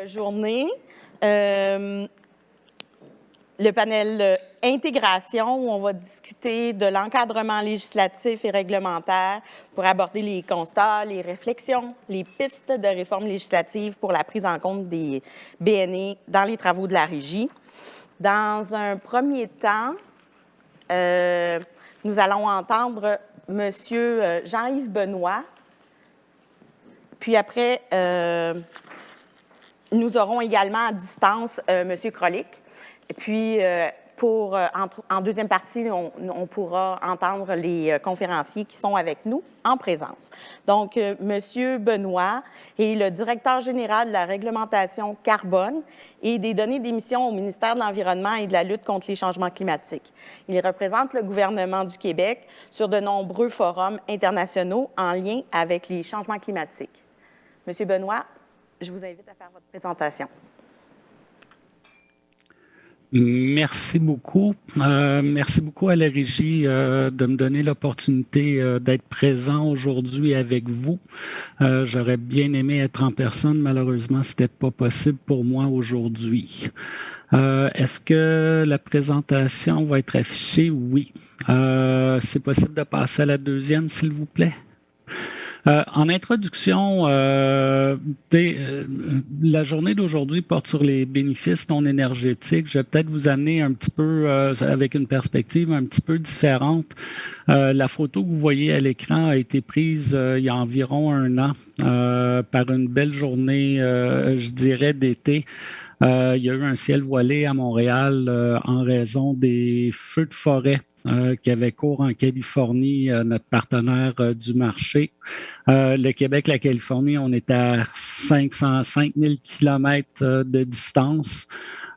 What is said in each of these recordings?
journée. Le panel intégration, où on va discuter de l'encadrement législatif et réglementaire pour aborder les constats, les réflexions, les pistes de réforme législative pour la prise en compte des BNE dans les travaux de la Régie. Dans un premier temps, nous allons entendre M. Jean-Yves Benoît, puis après, nous aurons également à distance M. Krolik. Et puis, en deuxième partie, on pourra entendre les conférenciers qui sont avec nous en présence. Donc, M. Benoît est le directeur général de la réglementation carbone et des données d'émissions au ministère de l'Environnement et de la lutte contre les changements climatiques. Il représente le gouvernement du Québec sur de nombreux forums internationaux en lien avec les changements climatiques. M. Benoît, je vous invite à faire votre présentation. Merci beaucoup. Merci beaucoup à la Régie de me donner l'opportunité d'être présent aujourd'hui avec vous. J'aurais bien aimé être en personne. Malheureusement, ce n'était pas possible pour moi aujourd'hui. Est-ce que la présentation va être affichée? Oui. C'est possible de passer à la deuxième, s'il vous plaît? En introduction, la journée d'aujourd'hui porte sur les bénéfices non énergétiques. Je vais peut-être vous amener un petit peu avec une perspective un petit peu différente. La photo que vous voyez à l'écran a été prise il y a environ 1 an par une belle journée, je dirais, d'été. Il y a eu un ciel voilé à Montréal en raison des feux de forêt qui avaient cours en Californie, notre partenaire du marché. Le Québec, la Californie, on est à 5 000 kilomètres de distance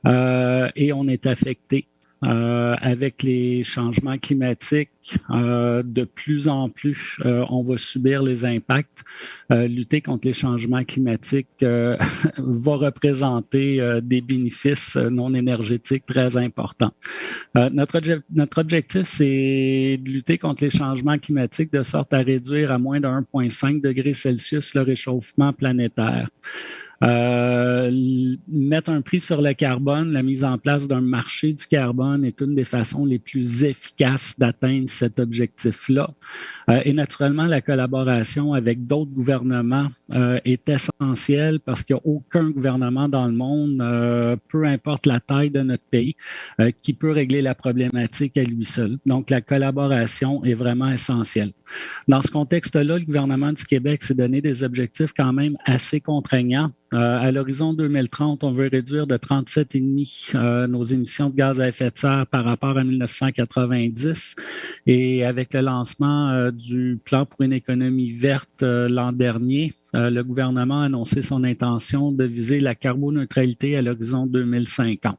et on est affecté. Avec les changements climatiques, de plus en plus, on va subir les impacts. Lutter contre les changements climatiques va représenter des bénéfices non énergétiques très importants. Notre objectif, c'est de lutter contre les changements climatiques de sorte à réduire à moins de 1,5 degrés Celsius le réchauffement planétaire. Mettre un prix sur le carbone, la mise en place d'un marché du carbone est une des façons les plus efficaces d'atteindre cet objectif-là. Et naturellement, la collaboration avec d'autres gouvernements est essentielle parce qu'il n'y a aucun gouvernement dans le monde, peu importe la taille de notre pays, qui peut régler la problématique à lui seul. Donc, la collaboration est vraiment essentielle. Dans ce contexte-là, le gouvernement du Québec s'est donné des objectifs quand même assez contraignants. À l'horizon 2030, on veut réduire de 37,5 nos émissions de gaz à effet de serre par rapport à 1990. Et avec le lancement du plan pour une économie verte l'an dernier, le gouvernement a annoncé son intention de viser la carboneutralité à l'horizon 2050.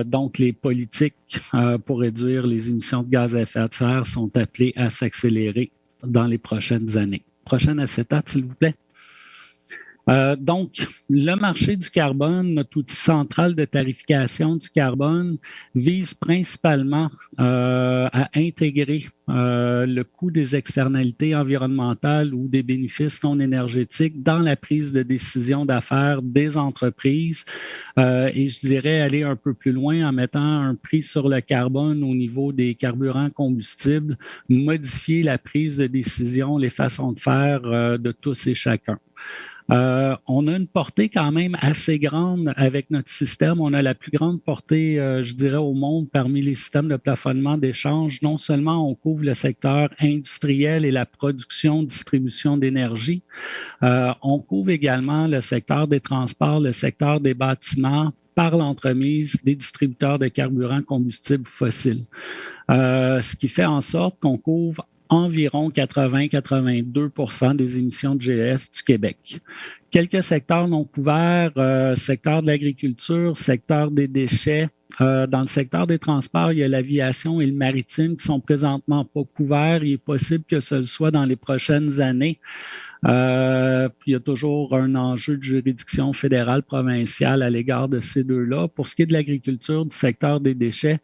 Donc, les politiques pour réduire les émissions de gaz à effet de serre sont appelées à s'accélérer dans les prochaines années. Prochaine acétate, s'il vous plaît. Donc, le marché du carbone, notre outil central de tarification du carbone, vise principalement à intégrer le coût des externalités environnementales ou des bénéfices non énergétiques dans la prise de décision d'affaires des entreprises. Et je dirais aller un peu plus loin en mettant un prix sur le carbone au niveau des carburants combustibles, modifier la prise de décision, les façons de faire de tous et chacun. On a une portée quand même assez grande avec notre système. On a la plus grande portée, je dirais, au monde parmi les systèmes de plafonnement d'échange. Non seulement on couvre le secteur industriel et la production, distribution d'énergie, on couvre également le secteur des transports, le secteur des bâtiments, par l'entremise des distributeurs de carburants combustibles fossiles. Ce qui fait en sorte qu'on couvre environ 80-82% des émissions de GES du Québec. Quelques secteurs non couverts, secteur de l'agriculture, secteur des déchets. Dans le secteur des transports, il y a l'aviation et le maritime qui sont présentement pas couverts. Il est possible que ce le soit dans les prochaines années. Puis il y a toujours un enjeu de juridiction fédérale, provinciale à l'égard de ces deux-là. Pour ce qui est de l'agriculture, du secteur des déchets,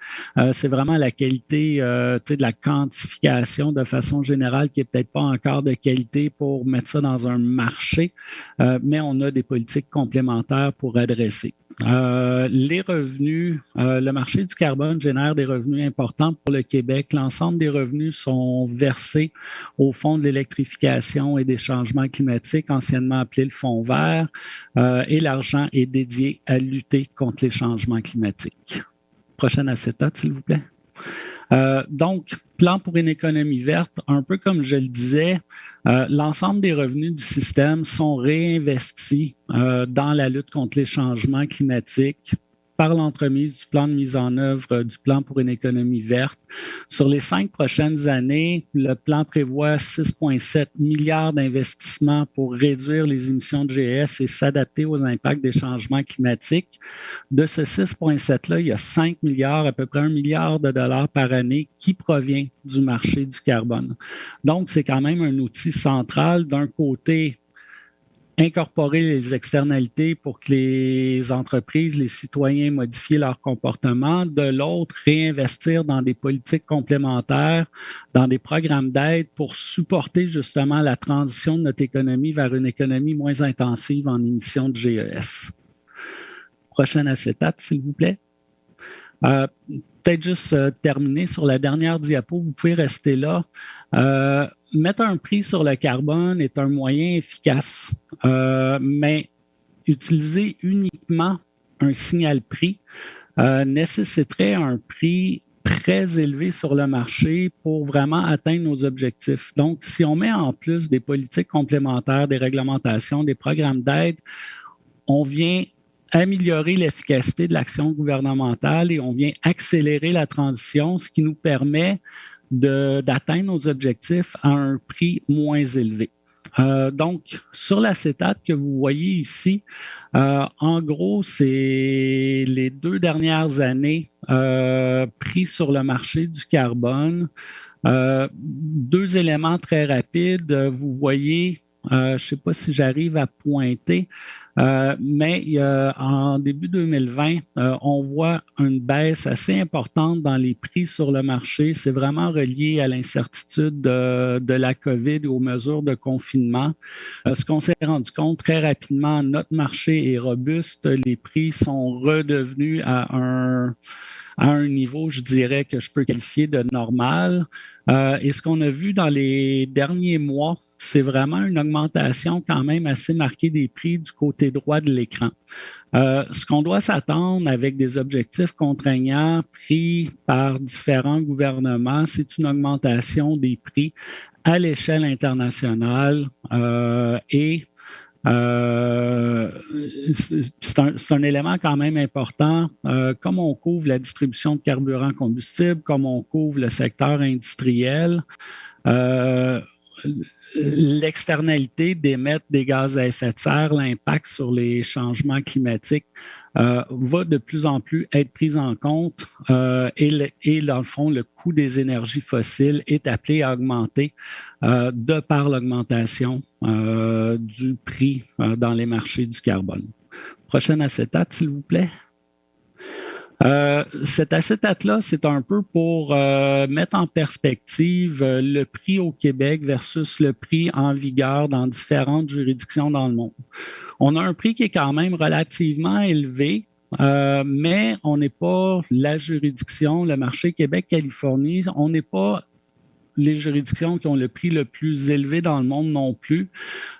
c'est vraiment la qualité de la quantification de façon générale qui n'est peut-être pas encore de qualité pour mettre ça dans un marché, mais on a des politiques complémentaires pour adresser. Les revenus, le marché du carbone génère des revenus importants pour le Québec. L'ensemble des revenus sont versés au Fonds de l'électrification et des changements climatiques, anciennement appelé le Fonds vert, et l'argent est dédié à lutter contre les changements climatiques. Prochaine acétate, s'il vous plaît. Donc, plan pour une économie verte, un peu comme je le disais, l'ensemble des revenus du système sont réinvestis dans la lutte contre les changements climatiques par l'entremise du plan de mise en œuvre du plan pour une économie verte. Sur les 5 prochaines années, le plan prévoit 6,7 milliards d'investissements pour réduire les émissions de GES et s'adapter aux impacts des changements climatiques. De ce 6,7-là, il y a 5 milliards, à peu près 1 milliard de dollars par année qui provient du marché du carbone. Donc, c'est quand même un outil central. D'un côté, incorporer les externalités pour que les entreprises, les citoyens modifient leur comportement. De l'autre, réinvestir dans des politiques complémentaires, dans des programmes d'aide pour supporter justement la transition de notre économie vers une économie moins intensive en émissions de GES. Prochaine acétate, s'il vous plaît. Peut-être juste terminer sur la dernière diapo, vous pouvez rester là. Mettre un prix sur le carbone est un moyen efficace, mais utiliser uniquement un signal prix nécessiterait un prix très élevé sur le marché pour vraiment atteindre nos objectifs. Donc, si on met en plus des politiques complémentaires, des réglementations, des programmes d'aide, on vient améliorer l'efficacité de l'action gouvernementale et on vient accélérer la transition, ce qui nous permet d'atteindre nos objectifs à un prix moins élevé. Donc, sur l'acétate que vous voyez ici, en gros, c'est les 2 dernières années prix sur le marché du carbone. 2 éléments très rapides. Vous voyez, je ne sais pas si j'arrive à pointer, mais en début 2020, on voit une baisse assez importante dans les prix sur le marché. C'est vraiment relié à l'incertitude de la COVID et aux mesures de confinement. Ce qu'on s'est rendu compte très rapidement, notre marché est robuste. Les prix sont redevenus à un niveau, je dirais, que je peux qualifier de normal. Et ce qu'on a vu dans les derniers mois, c'est vraiment une augmentation quand même assez marquée des prix du côté droit de l'écran. Ce qu'on doit s'attendre avec des objectifs contraignants pris par différents gouvernements, c'est une augmentation des prix à l'échelle internationale et c'est un élément quand même important. Comme on couvre la distribution de carburant combustible, comme on couvre le secteur industriel, l'externalité d'émettre des gaz à effet de serre, l'impact sur les changements climatiques va de plus en plus être pris en compte et dans le fond, le coût des énergies fossiles est appelé à augmenter de par l'augmentation du prix dans les marchés du carbone. Prochaine acétate, s'il vous plaît. Cet acétate-là, c'est un peu pour mettre en perspective le prix au Québec versus le prix en vigueur dans différentes juridictions dans le monde. On a un prix qui est quand même relativement élevé, mais on n'est pas la juridiction, le marché Québec-Californie, on n'est pas les juridictions qui ont le prix le plus élevé dans le monde non plus.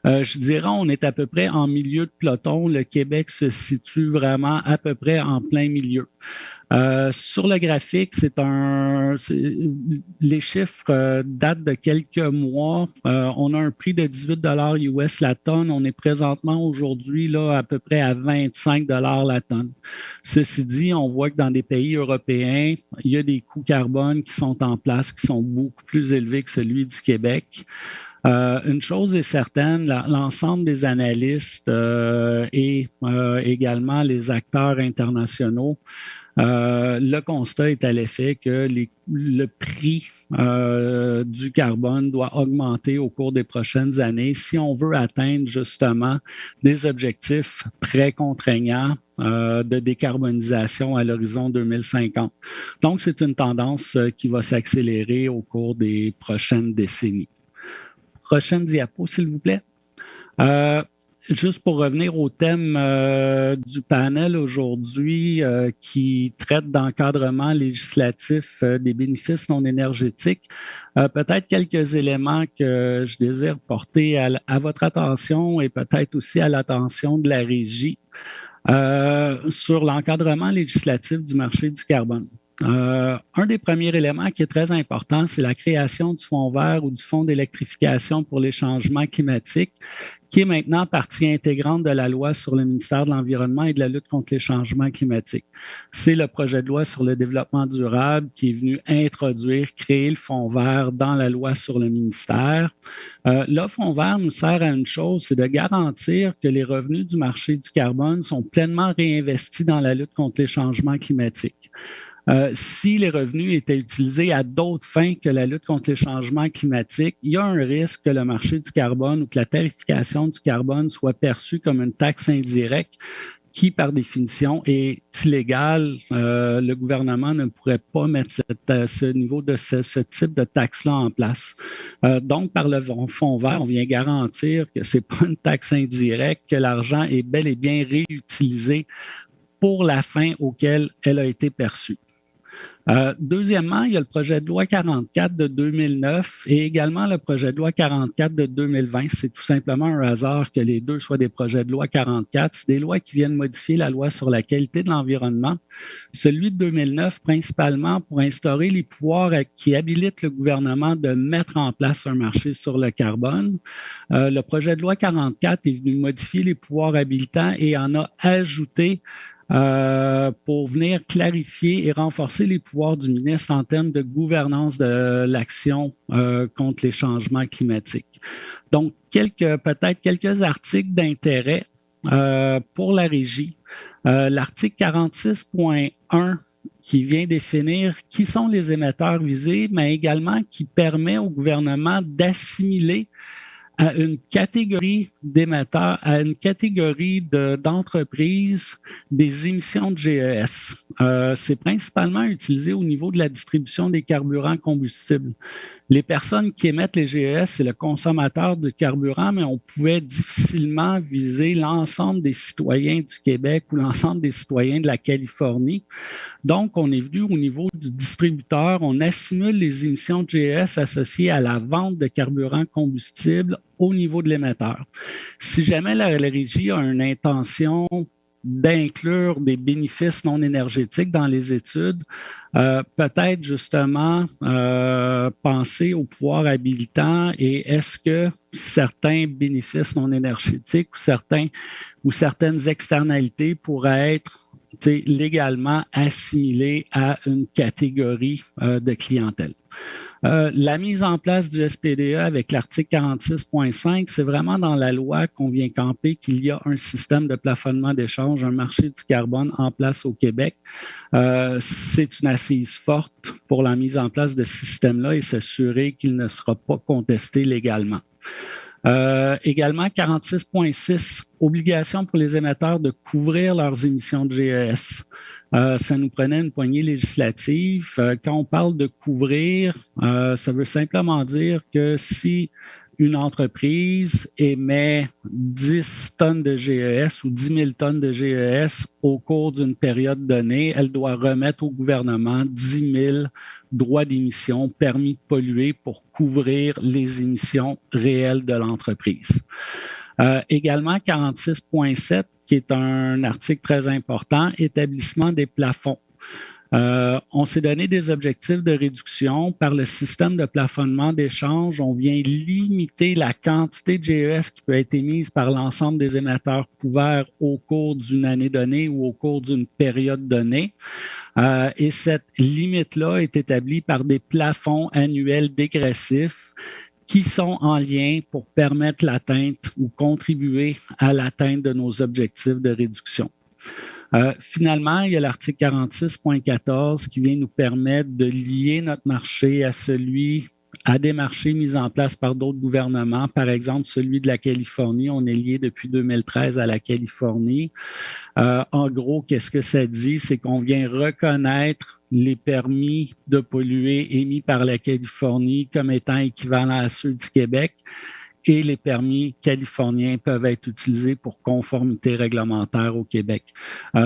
Je dirais on est à peu près en milieu de peloton. Le Québec se situe vraiment à peu près en plein milieu. Sur le graphique, les chiffres datent de quelques mois. On a un prix de 18 $ US la tonne. On est présentement aujourd'hui là, à peu près à 25 $ la tonne. Ceci dit, on voit que dans des pays européens, il y a des coûts carbone qui sont en place, qui sont beaucoup plus élevés que celui du Québec. Une chose est certaine, l'ensemble des analystes et également les acteurs internationaux le constat est à l'effet que le prix du carbone doit augmenter au cours des prochaines années si on veut atteindre justement des objectifs très contraignants de décarbonisation à l'horizon 2050. Donc, c'est une tendance qui va s'accélérer au cours des prochaines décennies. Prochaine diapo, s'il vous plaît. Juste pour revenir au thème du panel aujourd'hui qui traite d'encadrement législatif des bénéfices non énergétiques, peut-être quelques éléments que je désire porter à votre attention et peut-être aussi à l'attention de la régie sur l'encadrement législatif du marché du carbone. Un des premiers éléments qui est très important, c'est la création du Fonds vert ou du Fonds d'électrification pour les changements climatiques, qui est maintenant partie intégrante de la loi sur le ministère de l'Environnement et de la lutte contre les changements climatiques. C'est le projet de loi sur le développement durable qui est venu créer le Fonds vert dans la loi sur le ministère. Le Fonds vert nous sert à une chose, c'est de garantir que les revenus du marché du carbone sont pleinement réinvestis dans la lutte contre les changements climatiques. Si les revenus étaient utilisés à d'autres fins que la lutte contre les changements climatiques, il y a un risque que le marché du carbone ou que la tarification du carbone soit perçue comme une taxe indirecte qui, par définition, est illégale. Le gouvernement ne pourrait pas mettre ce type de taxe-là en place. Donc, par le Fonds vert, on vient garantir que ce n'est pas une taxe indirecte, que l'argent est bel et bien réutilisé pour la fin auquel elle a été perçue. Deuxièmement, il y a le projet de loi 44 de 2009 et également le projet de loi 44 de 2020. C'est tout simplement un hasard que les deux soient des projets de loi 44. C'est des lois qui viennent modifier la loi sur la qualité de l'environnement. Celui de 2009, principalement pour instaurer les pouvoirs qui habilitent le gouvernement de mettre en place un marché sur le carbone. Le projet de loi 44 est venu modifier les pouvoirs habilitants et en a ajouté pour venir clarifier et renforcer les pouvoirs du ministre en termes de gouvernance de l'action contre les changements climatiques. Donc, peut-être quelques articles d'intérêt pour la régie. L'article 46.1 qui vient définir qui sont les émetteurs visés, mais également qui permet au gouvernement d'assimiler à une catégorie d'émetteurs, à une catégorie d'entreprises des émissions de GES. C'est principalement utilisé au niveau de la distribution des carburants combustibles. Les personnes qui émettent les GES, c'est le consommateur du carburant, mais on pouvait difficilement viser l'ensemble des citoyens du Québec ou l'ensemble des citoyens de la Californie. Donc, on est venu au niveau du distributeur, on assimile les émissions de GES associées à la vente de carburant combustible au niveau de l'émetteur. Si jamais la régie a une intention d'inclure des bénéfices non énergétiques dans les études, peut-être justement penser au pouvoir habilitant et est-ce que certains bénéfices non énergétiques ou certaines externalités pourraient être légalement assimilés à une catégorie de clientèle. La mise en place du SPDE avec l'article 46.5, c'est vraiment dans la loi qu'on vient camper qu'il y a un système de plafonnement d'échange, un marché du carbone en place au Québec. C'est une assise forte pour la mise en place de ce système-là et s'assurer qu'il ne sera pas contesté légalement. Également, 46.6, obligation pour les émetteurs de couvrir leurs émissions de GES. Ça nous prenait une poignée législative. Quand on parle de couvrir, ça veut simplement dire que si une entreprise émet 10 tonnes de GES ou 10 000 tonnes de GES au cours d'une période donnée, elle doit remettre au gouvernement 10 000 droits d'émission, permis de polluer pour couvrir les émissions réelles de l'entreprise. Également, 46.7, qui est un article très important, établissement des plafonds. On s'est donné des objectifs de réduction. Par le système de plafonnement d'échange, on vient limiter la quantité de GES qui peut être émise par l'ensemble des émetteurs couverts au cours d'une année donnée ou au cours d'une période donnée. Et cette limite-là est établie par des plafonds annuels dégressifs qui sont en lien pour permettre l'atteinte ou contribuer à l'atteinte de nos objectifs de réduction. Finalement, il y a l'article 46.14 qui vient nous permettre de lier notre marché à des marchés mis en place par d'autres gouvernements. Par exemple, celui de la Californie, on est lié depuis 2013 à la Californie. En gros, qu'est-ce que ça dit? C'est qu'on vient reconnaître les permis de polluer émis par la Californie comme étant équivalents à ceux du Québec. Et les permis californiens peuvent être utilisés pour conformité réglementaire au Québec.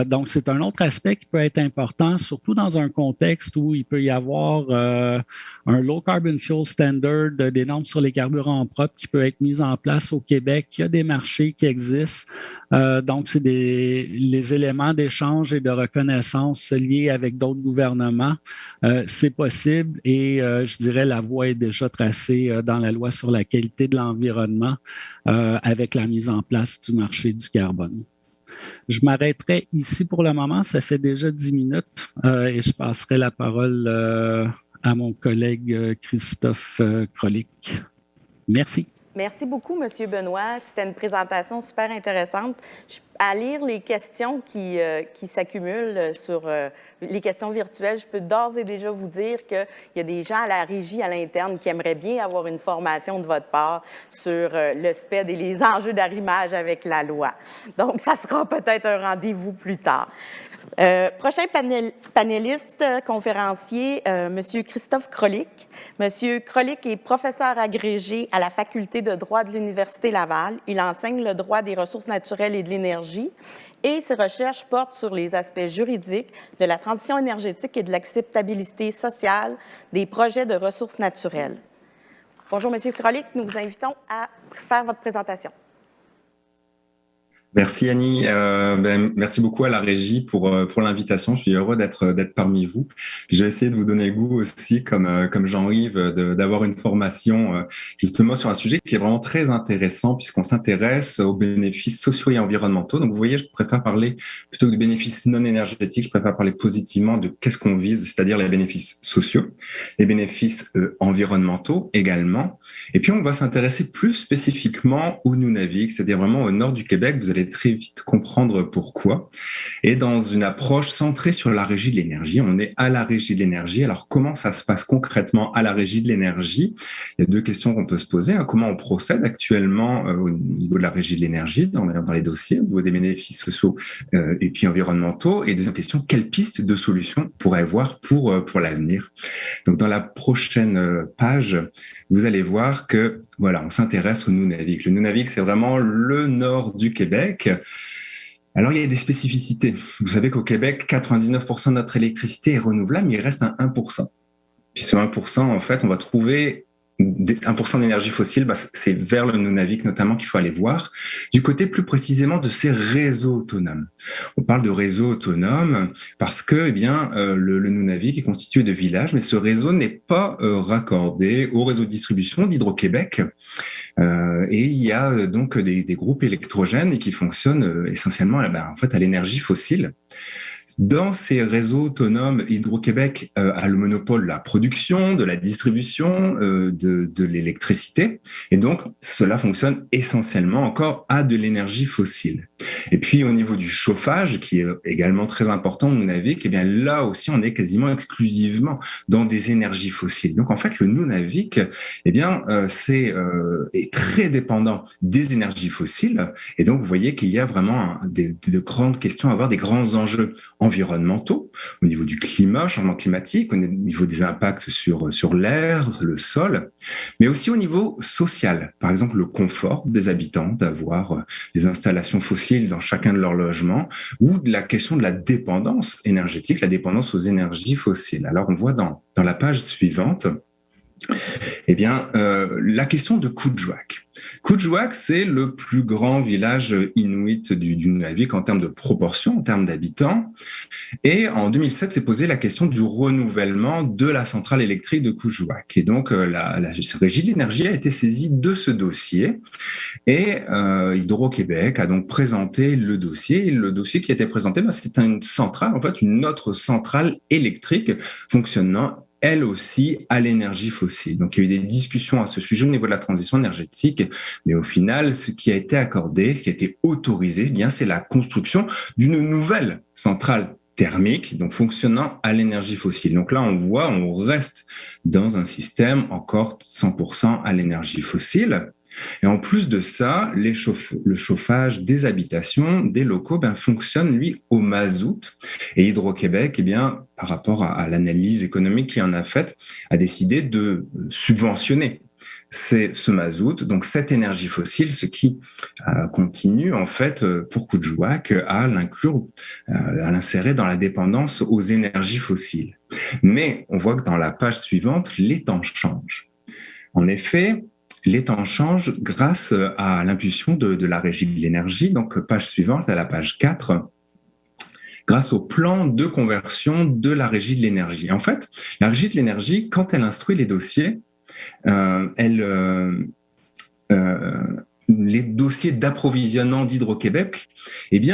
Donc, c'est un autre aspect qui peut être important, surtout dans un contexte où il peut y avoir un Low Carbon Fuel Standard, des normes sur les carburants propres qui peuvent être mises en place au Québec. Il y a des marchés qui existent. Donc, c'est les éléments d'échange et de reconnaissance liés avec d'autres gouvernements. C'est possible et je dirais la voie est déjà tracée dans la loi sur la qualité de l'environnement avec la mise en place du marché du carbone. Je m'arrêterai ici pour le moment. Ça fait déjà 10 minutes et je passerai la parole à mon collègue Christophe Krolick. Merci. Merci beaucoup, M. Benoît. C'était une présentation super intéressante. À lire les questions qui s'accumulent sur les questions virtuelles, je peux d'ores et déjà vous dire qu'il y a des gens à la régie, à l'interne, qui aimeraient bien avoir une formation de votre part sur le SPED et les enjeux d'arrimage avec la loi. Donc, ça sera peut-être un rendez-vous plus tard. Prochain panéliste, conférencier, M. Christophe Krolick. M. Krolick est professeur agrégé à la Faculté de droit de l'Université Laval. Il enseigne le droit des ressources naturelles et de l'énergie et ses recherches portent sur les aspects juridiques de la transition énergétique et de l'acceptabilité sociale des projets de ressources naturelles. Bonjour, M. Krolick. Nous vous invitons à faire votre présentation. Merci Annie, merci beaucoup à la régie pour l'invitation. Je suis heureux d'être parmi vous. Je vais essayer de vous donner le goût aussi, comme Jean-Yves, d'avoir une formation justement sur un sujet qui est vraiment très intéressant puisqu'on s'intéresse aux bénéfices sociaux et environnementaux. Donc vous voyez, je préfère parler plutôt que de bénéfices non énergétiques, je préfère parler positivement de qu'est-ce qu'on vise, c'est-à-dire les bénéfices sociaux, les bénéfices environnementaux également. Et puis on va s'intéresser plus spécifiquement au Nunavik, c'est-à-dire vraiment au nord du Québec. Vous allez très vite comprendre pourquoi. Et dans une approche centrée sur la régie de l'énergie, on est à la régie de l'énergie. Alors, comment ça se passe concrètement à la régie de l'énergie? Il y a deux questions qu'on peut se poser. Comment on procède actuellement au niveau de la régie de l'énergie, dans les dossiers, au niveau des bénéfices sociaux et puis environnementaux? Et deuxième question, quelles pistes de solutions pourrait avoir pour l'avenir? Donc, dans la prochaine page, vous allez voir que, voilà, on s'intéresse au Nunavik. Le Nunavik, c'est vraiment le nord du Québec. Alors, il y a des spécificités. Vous savez qu'au Québec, 99% de notre électricité est renouvelable, mais il reste un 1%. Puis ce 1%, en fait, on va trouver 1% d'énergie fossile, c'est vers le Nunavik notamment qu'il faut aller voir. Du côté plus précisément de ces réseaux autonomes. On parle de réseaux autonomes parce que, le Nunavik est constitué de villages, mais ce réseau n'est pas raccordé au réseau de distribution d'Hydro-Québec. Et il y a donc des groupes électrogènes et qui fonctionnent essentiellement à l'énergie fossile. Dans ces réseaux autonomes, Hydro-Québec a le monopole de la production, de la distribution, de l'électricité. Et donc, cela fonctionne essentiellement encore à de l'énergie fossile. Et puis, au niveau du chauffage, qui est également très important au Nunavik, là aussi, on est quasiment exclusivement dans des énergies fossiles. Donc, en fait, le Nunavik, est très dépendant des énergies fossiles. Et donc, vous voyez qu'il y a vraiment de grandes questions à avoir, des grands enjeux environnementaux, au niveau du climat, changement climatique, au niveau des impacts sur l'air, le sol, mais aussi au niveau social. Par exemple, le confort des habitants d'avoir des installations fossiles dans chacun de leurs logements, ou la question de la dépendance énergétique, la dépendance aux énergies fossiles. Alors, on voit dans la page suivante, la question de Kuujjuaq. Kuujjuaq, c'est le plus grand village inuit du Nunavik en termes de proportion, en termes d'habitants. Et en 2007, s'est posé la question du renouvellement de la centrale électrique de Kuujjuaq. Et donc, la régie de l'énergie a été saisie de ce dossier. Et Hydro-Québec a donc présenté le dossier. Et le dossier qui a été présenté, c'est une centrale, en fait, une autre centrale électrique fonctionnant elle aussi, à l'énergie fossile. Donc, il y a eu des discussions à ce sujet au niveau de la transition énergétique, mais au final, ce qui a été accordé, ce qui a été autorisé, eh bien, c'est la construction d'une nouvelle centrale thermique, donc fonctionnant à l'énergie fossile. Donc là, on reste dans un système encore 100% à l'énergie fossile. Et en plus de ça, le chauffage des habitations, des locaux, fonctionne, lui, au mazout. Et Hydro-Québec, par rapport à l'analyse économique qu'il en a faite, a décidé de subventionner ce mazout, donc cette énergie fossile, ce qui continue, en fait, pour Coudjouac, à l'insérer dans la dépendance aux énergies fossiles. Mais on voit que dans la page suivante, les temps changent. En effet, les temps changent grâce à l'impulsion de la Régie de l'énergie. Donc, page suivante, à la page 4, grâce au plan de conversion de la Régie de l'énergie. En fait, la Régie de l'énergie, quand elle instruit les dossiers, les dossiers d'approvisionnement d'Hydro-Québec, elle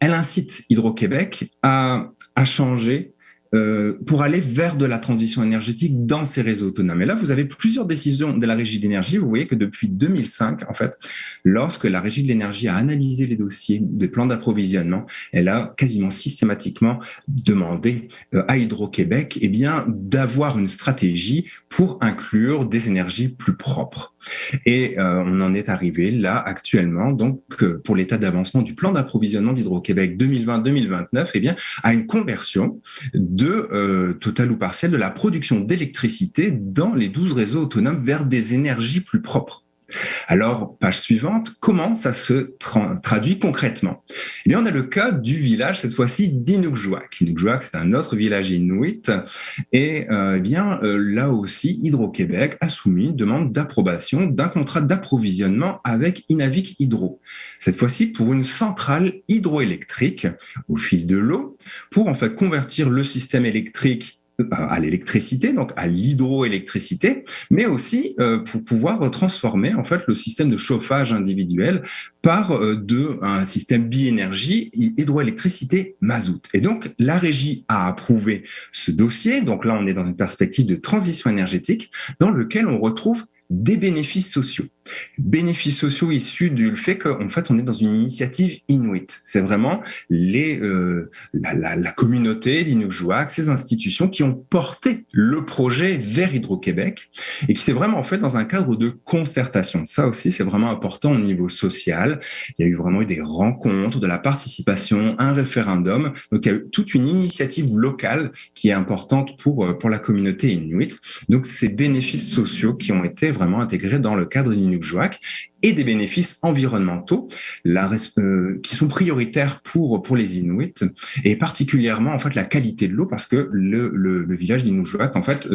incite Hydro-Québec à changer pour aller vers de la transition énergétique dans ces réseaux autonomes. Et là, vous avez plusieurs décisions de la Régie de l'énergie. Vous voyez que depuis 2005, en fait, lorsque la Régie de l'énergie a analysé les dossiers des plans d'approvisionnement, elle a quasiment systématiquement demandé à Hydro-Québec d'avoir une stratégie pour inclure des énergies plus propres. Et on en est arrivé là actuellement, donc pour l'état d'avancement du plan d'approvisionnement d'Hydro-Québec 2020-2029, à une conversion de total ou partiel de la production d'électricité dans les 12 réseaux autonomes vers des énergies plus propres. Alors, page suivante, comment ça se traduit concrètement ? On a le cas du village, cette fois-ci, d'Inukjuak. Inukjuak, c'est un autre village inuit. Et là aussi, Hydro-Québec a soumis une demande d'approbation d'un contrat d'approvisionnement avec Inavik Hydro. Cette fois-ci, pour une centrale hydroélectrique au fil de l'eau, pour en fait convertir le système électrique à l'électricité, donc à l'hydroélectricité, mais aussi pour pouvoir transformer en fait le système de chauffage individuel par un système bi-énergie, hydroélectricité mazout. Et donc la régie a approuvé ce dossier. Donc là, on est dans une perspective de transition énergétique dans lequel on retrouve des bénéfices sociaux. Bénéfices sociaux issus du fait qu'en fait, on est dans une initiative inuit. C'est vraiment la communauté d'Inukjuak, ces institutions qui ont porté le projet vers Hydro-Québec et qui s'est vraiment fait dans un cadre de concertation. Ça aussi, c'est vraiment important au niveau social. Il y a eu vraiment des rencontres, de la participation, un référendum. Donc, il y a eu toute une initiative locale qui est importante pour la communauté inuit. Donc, ces bénéfices sociaux qui ont été vraiment intégrés dans le cadre d'Inukjuak et des bénéfices environnementaux qui sont prioritaires pour les Inuits et particulièrement en fait la qualité de l'eau parce que le village d'Inukjuak en fait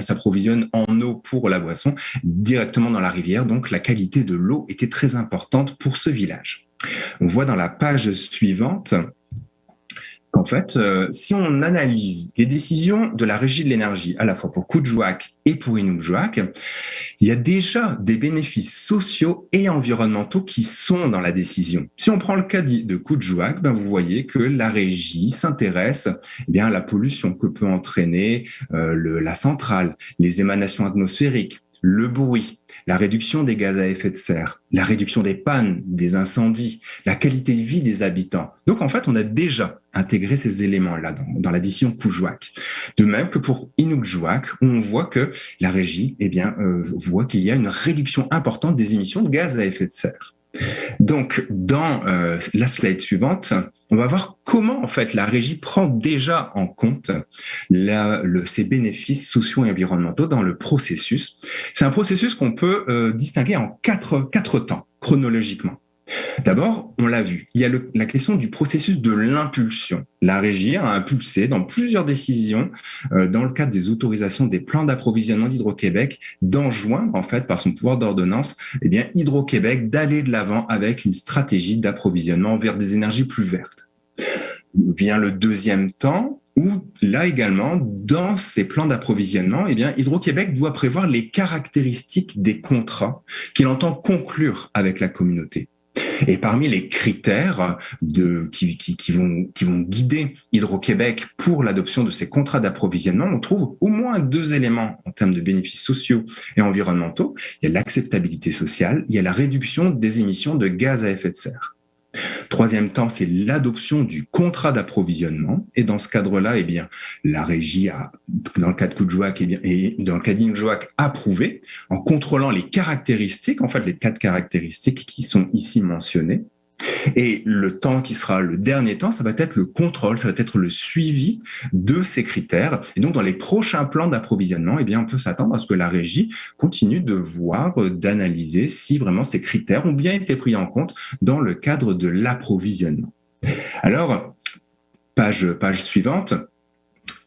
s'approvisionne en eau pour la boisson directement dans la rivière, donc la qualité de l'eau était très importante pour ce village. On voit dans la page suivante qu'en fait, si on analyse les décisions de la Régie de l'énergie, à la fois pour Coudjouac et pour Inukjuak, il y a déjà des bénéfices sociaux et environnementaux qui sont dans la décision. Si on prend le cas de Coudjouac, vous voyez que la Régie s'intéresse à la pollution que peut entraîner la centrale, les émanations atmosphériques, le bruit, la réduction des gaz à effet de serre, la réduction des pannes, des incendies, la qualité de vie des habitants. Donc, en fait, on a déjà intégré ces éléments-là dans la décision Coudjouac. De même que pour Inukjuak, où on voit que la régie, voit qu'il y a une réduction importante des émissions de gaz à effet de serre. Donc, dans la slide suivante, on va voir comment en fait la régie prend déjà en compte ces bénéfices sociaux et environnementaux dans le processus. C'est un processus qu'on peut distinguer en quatre temps chronologiquement. D'abord, on l'a vu, il y a la question du processus de l'impulsion. La régie a impulsé dans plusieurs décisions, dans le cadre des autorisations des plans d'approvisionnement d'Hydro-Québec, d'enjoindre, en fait, par son pouvoir d'ordonnance, Hydro-Québec d'aller de l'avant avec une stratégie d'approvisionnement vers des énergies plus vertes. Vient le deuxième temps, où là également, dans ces plans d'approvisionnement, Hydro-Québec doit prévoir les caractéristiques des contrats qu'il entend conclure avec la communauté. Et parmi les critères qui vont guider Hydro-Québec pour l'adoption de ces contrats d'approvisionnement, on trouve au moins 2 éléments en termes de bénéfices sociaux et environnementaux. Il y a l'acceptabilité sociale, il y a la réduction des émissions de gaz à effet de serre. Troisième temps, c'est l'adoption du contrat d'approvisionnement. Et dans ce cadre-là, eh bien, la régie a, dans le cas de Coudjouac et dans le cas d'Injouac, approuvé en contrôlant les caractéristiques, en fait, les 4 caractéristiques qui sont ici mentionnées. Et le temps qui sera le dernier temps, ça va être le contrôle, ça va être le suivi de ces critères. Et donc, dans les prochains plans d'approvisionnement, eh bien, on peut s'attendre à ce que la régie continue de voir, d'analyser si vraiment ces critères ont bien été pris en compte dans le cadre de l'approvisionnement. Alors, page suivante,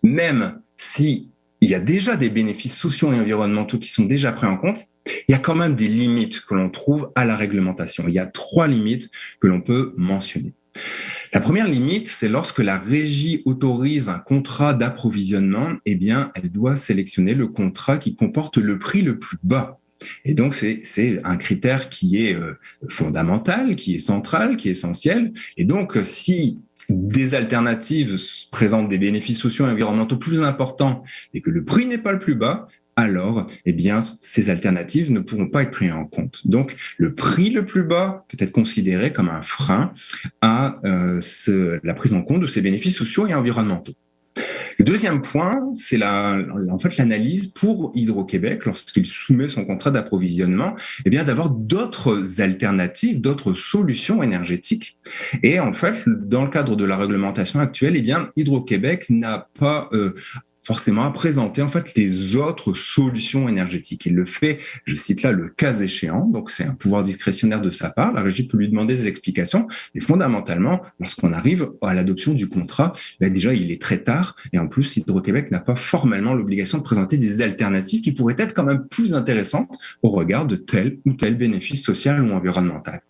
même si il y a déjà des bénéfices sociaux et environnementaux qui sont déjà pris en compte, il y a quand même des limites que l'on trouve à la réglementation. Il y a 3 limites que l'on peut mentionner. La première limite, c'est lorsque la régie autorise un contrat d'approvisionnement, eh bien, elle doit sélectionner le contrat qui comporte le prix le plus bas. Et donc, c'est un critère qui est fondamental, qui est central, qui est essentiel. Et donc, si des alternatives présentent des bénéfices sociaux et environnementaux plus importants et que le prix n'est pas le plus bas, alors, eh bien, ces alternatives ne pourront pas être prises en compte. Donc, le prix le plus bas peut être considéré comme un frein à la prise en compte de ces bénéfices sociaux et environnementaux. Le deuxième point, c'est l'analyse pour Hydro-Québec, lorsqu'il soumet son contrat d'approvisionnement, eh bien, d'avoir d'autres alternatives, d'autres solutions énergétiques. Et en fait, dans le cadre de la réglementation actuelle, eh bien, Hydro-Québec n'a pas forcément à présenter en fait les autres solutions énergétiques. Il le fait, je cite là, le cas échéant, donc c'est un pouvoir discrétionnaire de sa part. La régie peut lui demander des explications, mais fondamentalement, lorsqu'on arrive à l'adoption du contrat, déjà il est très tard, et en plus Hydro-Québec n'a pas formellement l'obligation de présenter des alternatives qui pourraient être quand même plus intéressantes au regard de tel ou tel bénéfice social ou environnemental.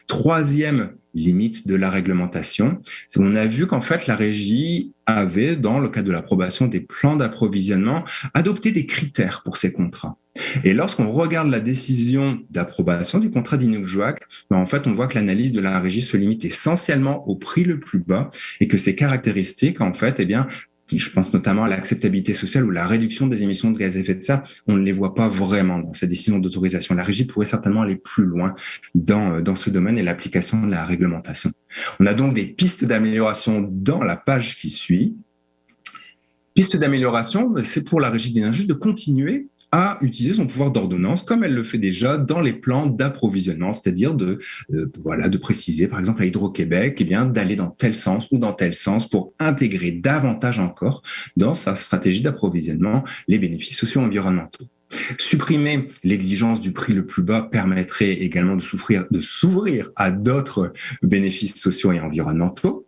Troisième limite de la réglementation, c'est qu'on a vu qu'en fait la régie avait, dans le cadre de l'approbation des plans d'approvisionnement, adopté des critères pour ces contrats. Et lorsqu'on regarde la décision d'approbation du contrat d'Inukjuak, en fait, on voit que l'analyse de la régie se limite essentiellement au prix le plus bas et que ces caractéristiques, en fait, eh bien, je pense notamment à l'acceptabilité sociale ou la réduction des émissions de gaz à effet de serre, on ne les voit pas vraiment dans cette décision d'autorisation. La régie pourrait certainement aller plus loin dans ce domaine et l'application de la réglementation. On a donc des pistes d'amélioration dans la page qui suit. Piste d'amélioration, c'est pour la régie d'énergie de continuer à utiliser son pouvoir d'ordonnance comme elle le fait déjà dans les plans d'approvisionnement, c'est-à-dire de préciser, par exemple, à Hydro-Québec, eh bien, d'aller dans tel sens ou dans tel sens pour intégrer davantage encore dans sa stratégie d'approvisionnement les bénéfices sociaux et environnementaux. Supprimer l'exigence du prix le plus bas permettrait également de s'ouvrir à d'autres bénéfices sociaux et environnementaux.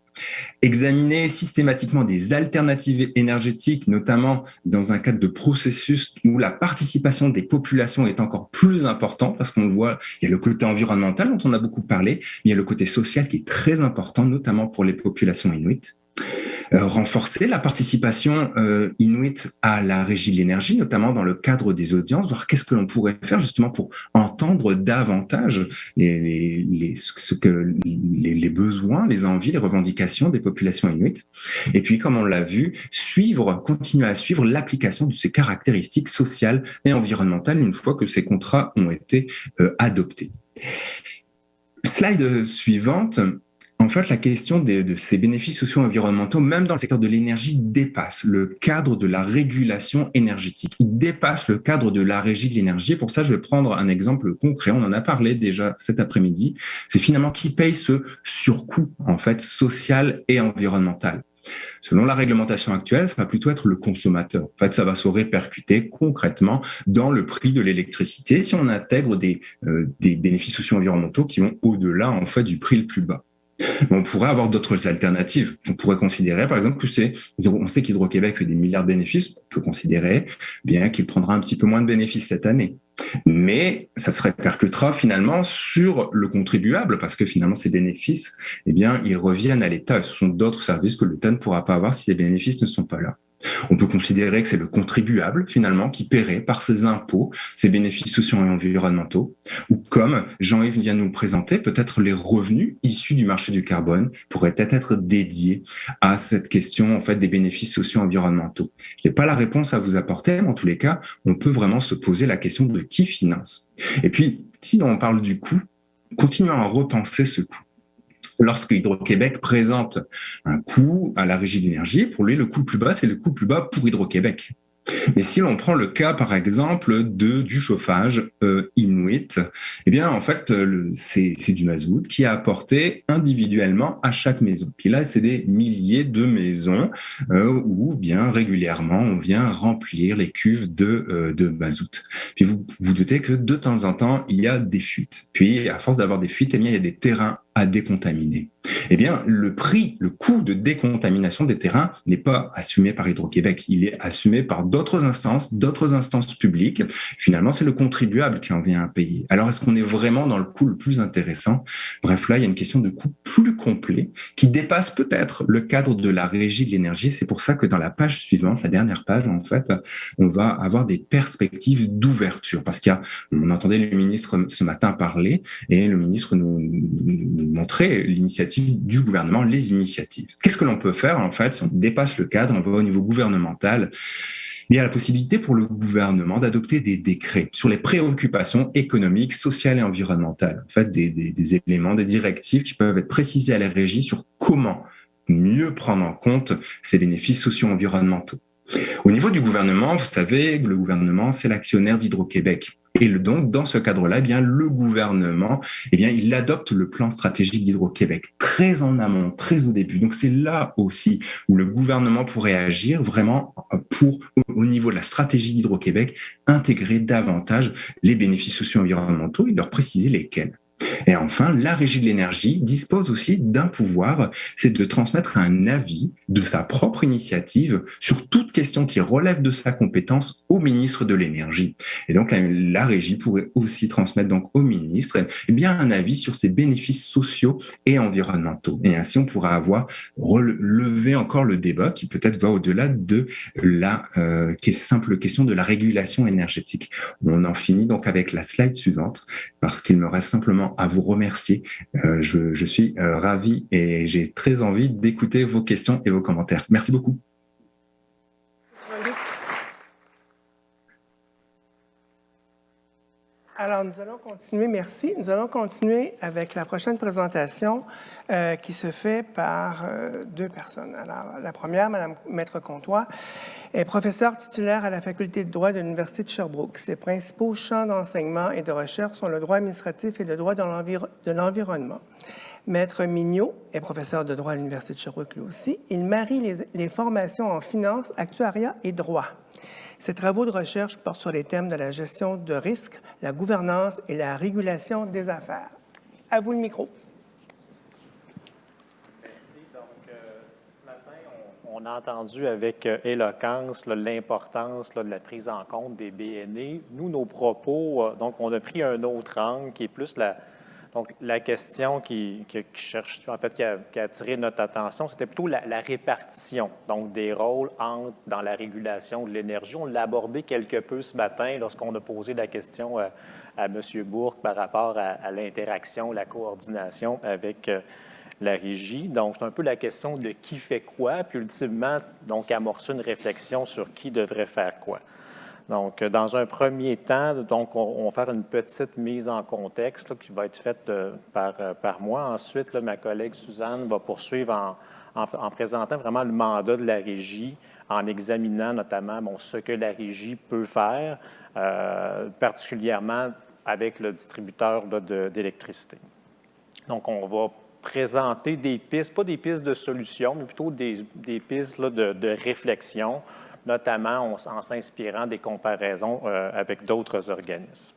Examiner systématiquement des alternatives énergétiques, notamment dans un cadre de processus où la participation des populations est encore plus importante, parce qu'on le voit, il y a le côté environnemental dont on a beaucoup parlé, mais il y a le côté social qui est très important, notamment pour les populations inuites. Renforcer la participation inuite à la régie de l'énergie, notamment dans le cadre des audiences, voir qu'est-ce que l'on pourrait faire justement pour entendre davantage les besoins, les envies, les revendications des populations inuites. Et puis, comme on l'a vu, continuer à suivre l'application de ces caractéristiques sociales et environnementales une fois que ces contrats ont été adoptés. Slide suivante. En fait, la question de ces bénéfices sociaux et environnementaux, même dans le secteur de l'énergie, dépasse le cadre de la régulation énergétique. Il dépasse le cadre de la régie de l'énergie. Pour ça, je vais prendre un exemple concret. On en a parlé déjà cet après-midi. C'est finalement qui paye ce surcoût, en fait, social et environnemental. Selon la réglementation actuelle, ça va plutôt être le consommateur. En fait, ça va se répercuter concrètement dans le prix de l'électricité si on intègre des bénéfices sociaux et environnementaux qui vont au-delà, en fait, du prix le plus bas. On pourrait avoir d'autres alternatives. On pourrait considérer, par exemple, on sait qu'Hydro-Québec fait des milliards de bénéfices. On peut considérer bien qu'il prendra un petit peu moins de bénéfices cette année. Mais ça se répercutera finalement sur le contribuable parce que finalement, ces bénéfices, eh bien, ils reviennent à l'État. Ce sont d'autres services que l'État ne pourra pas avoir si ces bénéfices ne sont pas là. On peut considérer que c'est le contribuable, finalement, qui paierait par ses impôts ses bénéfices sociaux et environnementaux, ou comme Jean-Yves vient nous le présenter, peut-être les revenus issus du marché du carbone pourraient peut-être être dédiés à cette question, en fait, des bénéfices sociaux et environnementaux. Je n'ai pas la réponse à vous apporter, mais en tous les cas, on peut vraiment se poser la question de qui finance. Et puis, si on parle du coût, continuons à repenser ce coût. Lorsque Hydro-Québec présente un coût à la Régie de l'énergie, pour lui, le coût le plus bas, c'est le coût le plus bas pour Hydro-Québec. Mais si l'on prend le cas, par exemple, du chauffage Inuit, eh bien, en fait, c'est du mazout qui est apporté individuellement à chaque maison. Puis là, c'est des milliers de maisons où, bien régulièrement, on vient remplir les cuves de mazout. Puis vous doutez que de temps en temps, il y a des fuites. Puis, à force d'avoir des fuites, eh bien, il y a des terrains à décontaminer. Eh bien, le coût de décontamination des terrains n'est pas assumé par Hydro-Québec. Il est assumé par d'autres instances publiques. Finalement, c'est le contribuable qui en vient à payer. Alors, est-ce qu'on est vraiment dans le coût le plus intéressant? Bref, là, il y a une question de coût plus complet qui dépasse peut-être le cadre de la Régie de l'énergie. C'est pour ça que dans la page suivante, la dernière page, en fait, on va avoir des perspectives d'ouverture. Parce on entendait le ministre ce matin parler et le ministre nous montrer l'initiative du gouvernement, les initiatives. Qu'est-ce que l'on peut faire, en fait, si on dépasse le cadre, on va au niveau gouvernemental? Il y a la possibilité pour le gouvernement d'adopter des décrets sur les préoccupations économiques, sociales et environnementales. En fait, des éléments, des directives qui peuvent être précisées à la régie sur comment mieux prendre en compte ces bénéfices socio-environnementaux. Au niveau du gouvernement, vous savez, le gouvernement, c'est l'actionnaire d'Hydro-Québec. Et donc, dans ce cadre-là, eh bien, le gouvernement, eh bien, il adopte le plan stratégique d'Hydro-Québec très en amont, très au début. Donc, c'est là aussi où le gouvernement pourrait agir vraiment pour, au niveau de la stratégie d'Hydro-Québec, intégrer davantage les bénéfices socio-environnementaux et leur préciser lesquels. Et enfin, la Régie de l'énergie dispose aussi d'un pouvoir, c'est de transmettre un avis de sa propre initiative sur toute question qui relève de sa compétence au ministre de l'énergie. Et donc, la Régie pourrait aussi transmettre donc au ministre eh bien, un avis sur ses bénéfices sociaux et environnementaux. Et ainsi, on pourra avoir relevé encore le débat qui peut-être va au-delà de la simple question de la régulation énergétique. On en finit donc avec la slide suivante parce qu'il me reste simplement à vous remercier. Je suis ravi et j'ai très envie d'écouter vos questions et vos commentaires. Merci beaucoup. Alors, nous allons continuer, merci. Nous allons continuer avec la prochaine présentation qui se fait par deux personnes. Alors, la première, Mme Maître Comtois, est professeure titulaire à la Faculté de droit de l'Université de Sherbrooke. Ses principaux champs d'enseignement et de recherche sont le droit administratif et le droit de l'environnement. Maître Mignot est professeur de droit à l'Université de Sherbrooke lui aussi. Il marie les formations en finance, actuariat et droit. Ses travaux de recherche portent sur les thèmes de la gestion de risques, la gouvernance et la régulation des affaires. À vous le micro. Merci. Donc, ce matin, on a entendu avec éloquence l'importance de la prise en compte des BNE. Nous, nos propos, donc, on a pris un autre angle qui est plus la question qui a attiré notre attention, c'était plutôt la répartition donc des rôles dans la régulation de l'énergie. On l'a abordé quelque peu ce matin lorsqu'on a posé la question à M. Bourque par rapport à l'interaction, la coordination avec la régie. Donc, c'est un peu la question de qui fait quoi, puis ultimement, donc, amorcer une réflexion sur qui devrait faire quoi. Donc, dans un premier temps, donc, on va faire une petite mise en contexte là, qui va être faite par moi. Ensuite, là, ma collègue Suzanne va poursuivre en présentant vraiment le mandat de la régie, en examinant notamment ce que la régie peut faire, particulièrement avec le distributeur d'électricité. Donc, on va présenter des pistes, pas des pistes de solutions, mais plutôt des pistes là, de réflexion, notamment en s'inspirant des comparaisons avec d'autres organismes.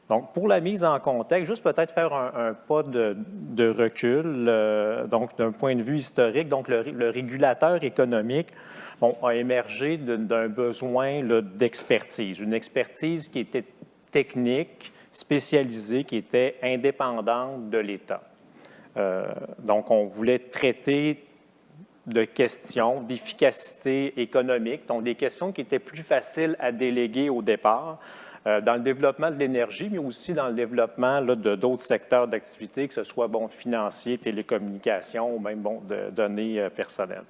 Donc, pour la mise en contexte, juste peut-être faire un pas de recul. Donc, d'un point de vue historique, donc le régulateur économique a émergé d'un besoin d'expertise, une expertise qui était technique, spécialisée, qui était indépendante de l'État. Donc, on voulait traiter de questions d'efficacité économique, donc des questions qui étaient plus faciles à déléguer au départ dans le développement de l'énergie, mais aussi dans le développement là, de d'autres secteurs d'activité, que ce soit financier, télécommunications ou même de données personnelles.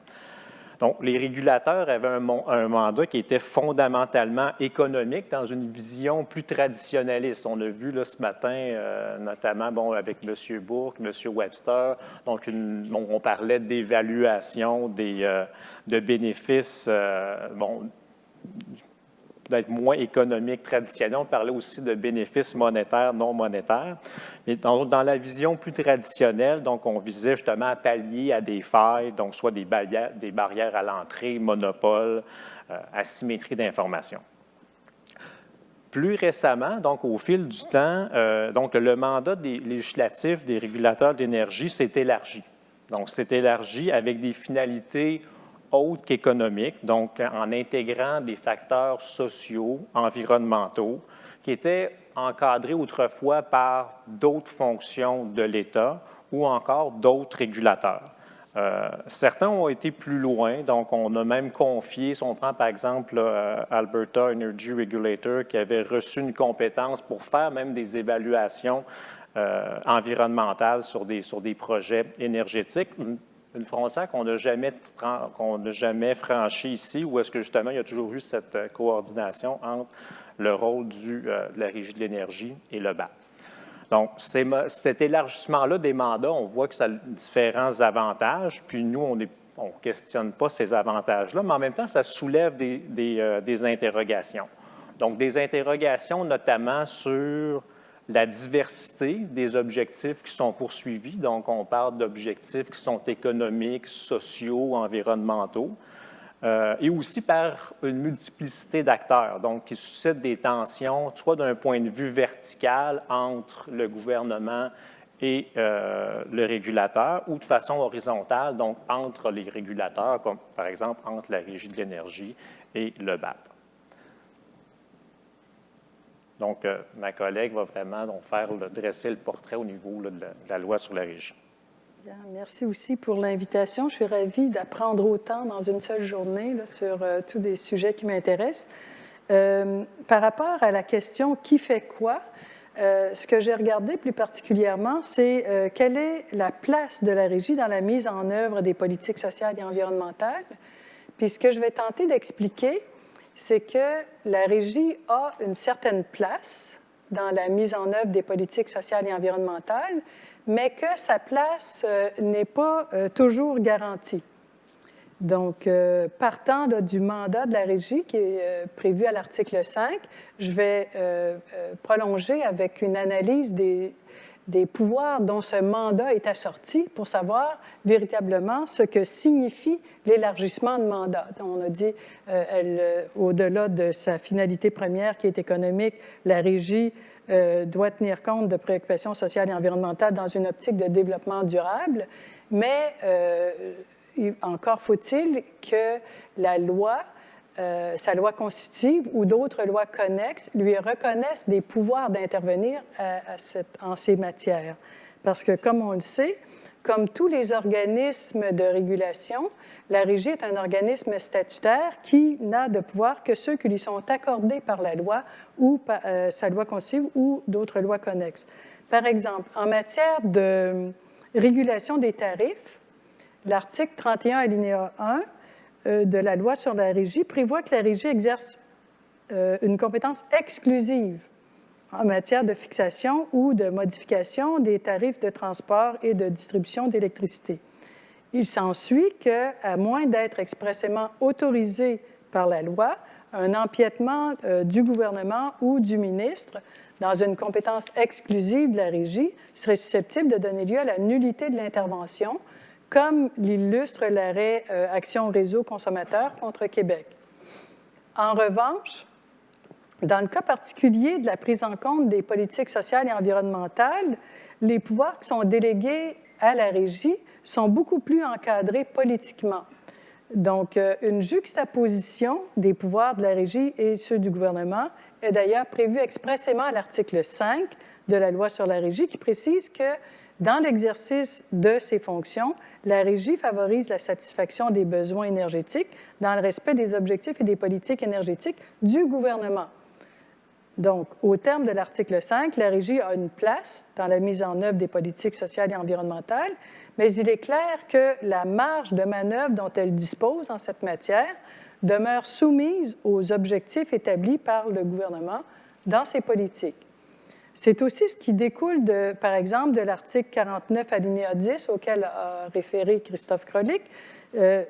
Donc, les régulateurs avaient un mandat qui était fondamentalement économique dans une vision plus traditionnaliste. On a vu là, ce matin, notamment avec M. Bourque, M. Webster, donc on parlait d'évaluation de bénéfices, d'être moins économique traditionnel. On parlait aussi de bénéfices monétaires, non monétaires. Mais dans la vision plus traditionnelle, donc on visait justement à pallier à des failles, donc soit des barrières à l'entrée, monopole, asymétrie d'information. Plus récemment, donc au fil du temps, donc le mandat législatif des régulateurs d'énergie s'est élargi. Donc, c'est élargi avec des finalités autres qu'économiques, donc en intégrant des facteurs sociaux, environnementaux, qui étaient encadrés autrefois par d'autres fonctions de l'État ou encore d'autres régulateurs. Certains ont été plus loin, donc on a même confié, si on prend par exemple Alberta Energy Regulator, qui avait reçu une compétence pour faire même des évaluations environnementales sur des projets énergétiques. Une frontière qu'on n'a jamais franchie ici, où est-ce que justement il y a toujours eu cette coordination entre le rôle de la Régie de l'énergie et le BAP. Donc, cet élargissement-là des mandats, on voit que ça a différents avantages, puis nous, on ne questionne pas ces avantages-là, mais en même temps, ça soulève des interrogations. Donc, des interrogations notamment sur la diversité des objectifs qui sont poursuivis. Donc, on parle d'objectifs qui sont économiques, sociaux, environnementaux, et aussi par une multiplicité d'acteurs, donc qui suscitent des tensions, soit d'un point de vue vertical entre le gouvernement et le régulateur, ou de façon horizontale, donc entre les régulateurs, comme par exemple entre la Régie de l'énergie et le BAP. Donc, ma collègue va vraiment dresser le portrait au niveau de la loi sur la Régie. Bien, merci aussi pour l'invitation. Je suis ravie d'apprendre autant dans une seule journée là, sur tous des sujets qui m'intéressent. Par rapport à la question « qui fait quoi ?», ce que j'ai regardé plus particulièrement, c'est quelle est la place de la Régie dans la mise en œuvre des politiques sociales et environnementales. Puis ce que je vais tenter d'expliquer, c'est que la Régie a une certaine place dans la mise en œuvre des politiques sociales et environnementales, mais que sa place n'est pas toujours garantie. Donc, partant là, du mandat de la Régie qui est prévu à l'article 5, je vais prolonger avec une analyse des pouvoirs dont ce mandat est assorti pour savoir véritablement ce que signifie l'élargissement de mandat. On a dit, au-delà de sa finalité première qui est économique, la Régie doit tenir compte de préoccupations sociales et environnementales dans une optique de développement durable, mais encore faut-il que la loi, sa loi constitutive ou d'autres lois connexes lui reconnaissent des pouvoirs d'intervenir en ces matières. Parce que, comme on le sait, comme tous les organismes de régulation, la Régie est un organisme statutaire qui n'a de pouvoir que ceux qui lui sont accordés par la loi ou par sa loi constitutive ou d'autres lois connexes. Par exemple, en matière de régulation des tarifs, l'article 31 alinéa 1 de la loi sur la Régie prévoit que la Régie exerce une compétence exclusive en matière de fixation ou de modification des tarifs de transport et de distribution d'électricité. Il s'ensuit qu'à moins d'être expressément autorisé par la loi, un empiètement du gouvernement ou du ministre dans une compétence exclusive de la Régie serait susceptible de donner lieu à la nullité de l'intervention, comme l'illustre l'arrêt Action Réseau Consommateurs contre Québec. En revanche, dans le cas particulier de la prise en compte des politiques sociales et environnementales, les pouvoirs qui sont délégués à la Régie sont beaucoup plus encadrés politiquement. Donc, une juxtaposition des pouvoirs de la Régie et ceux du gouvernement est d'ailleurs prévue expressément à l'article 5 de la loi sur la Régie qui précise que Dans l'exercice de ses fonctions, la Régie favorise la satisfaction des besoins énergétiques dans le respect des objectifs et des politiques énergétiques du gouvernement. Donc, au terme de l'article 5, la Régie a une place dans la mise en œuvre des politiques sociales et environnementales, mais il est clair que la marge de manœuvre dont elle dispose en cette matière demeure soumise aux objectifs établis par le gouvernement dans ses politiques. C'est aussi ce qui découle, par exemple, de l'article 49, alinéa 10, auquel a référé Christophe Krolick.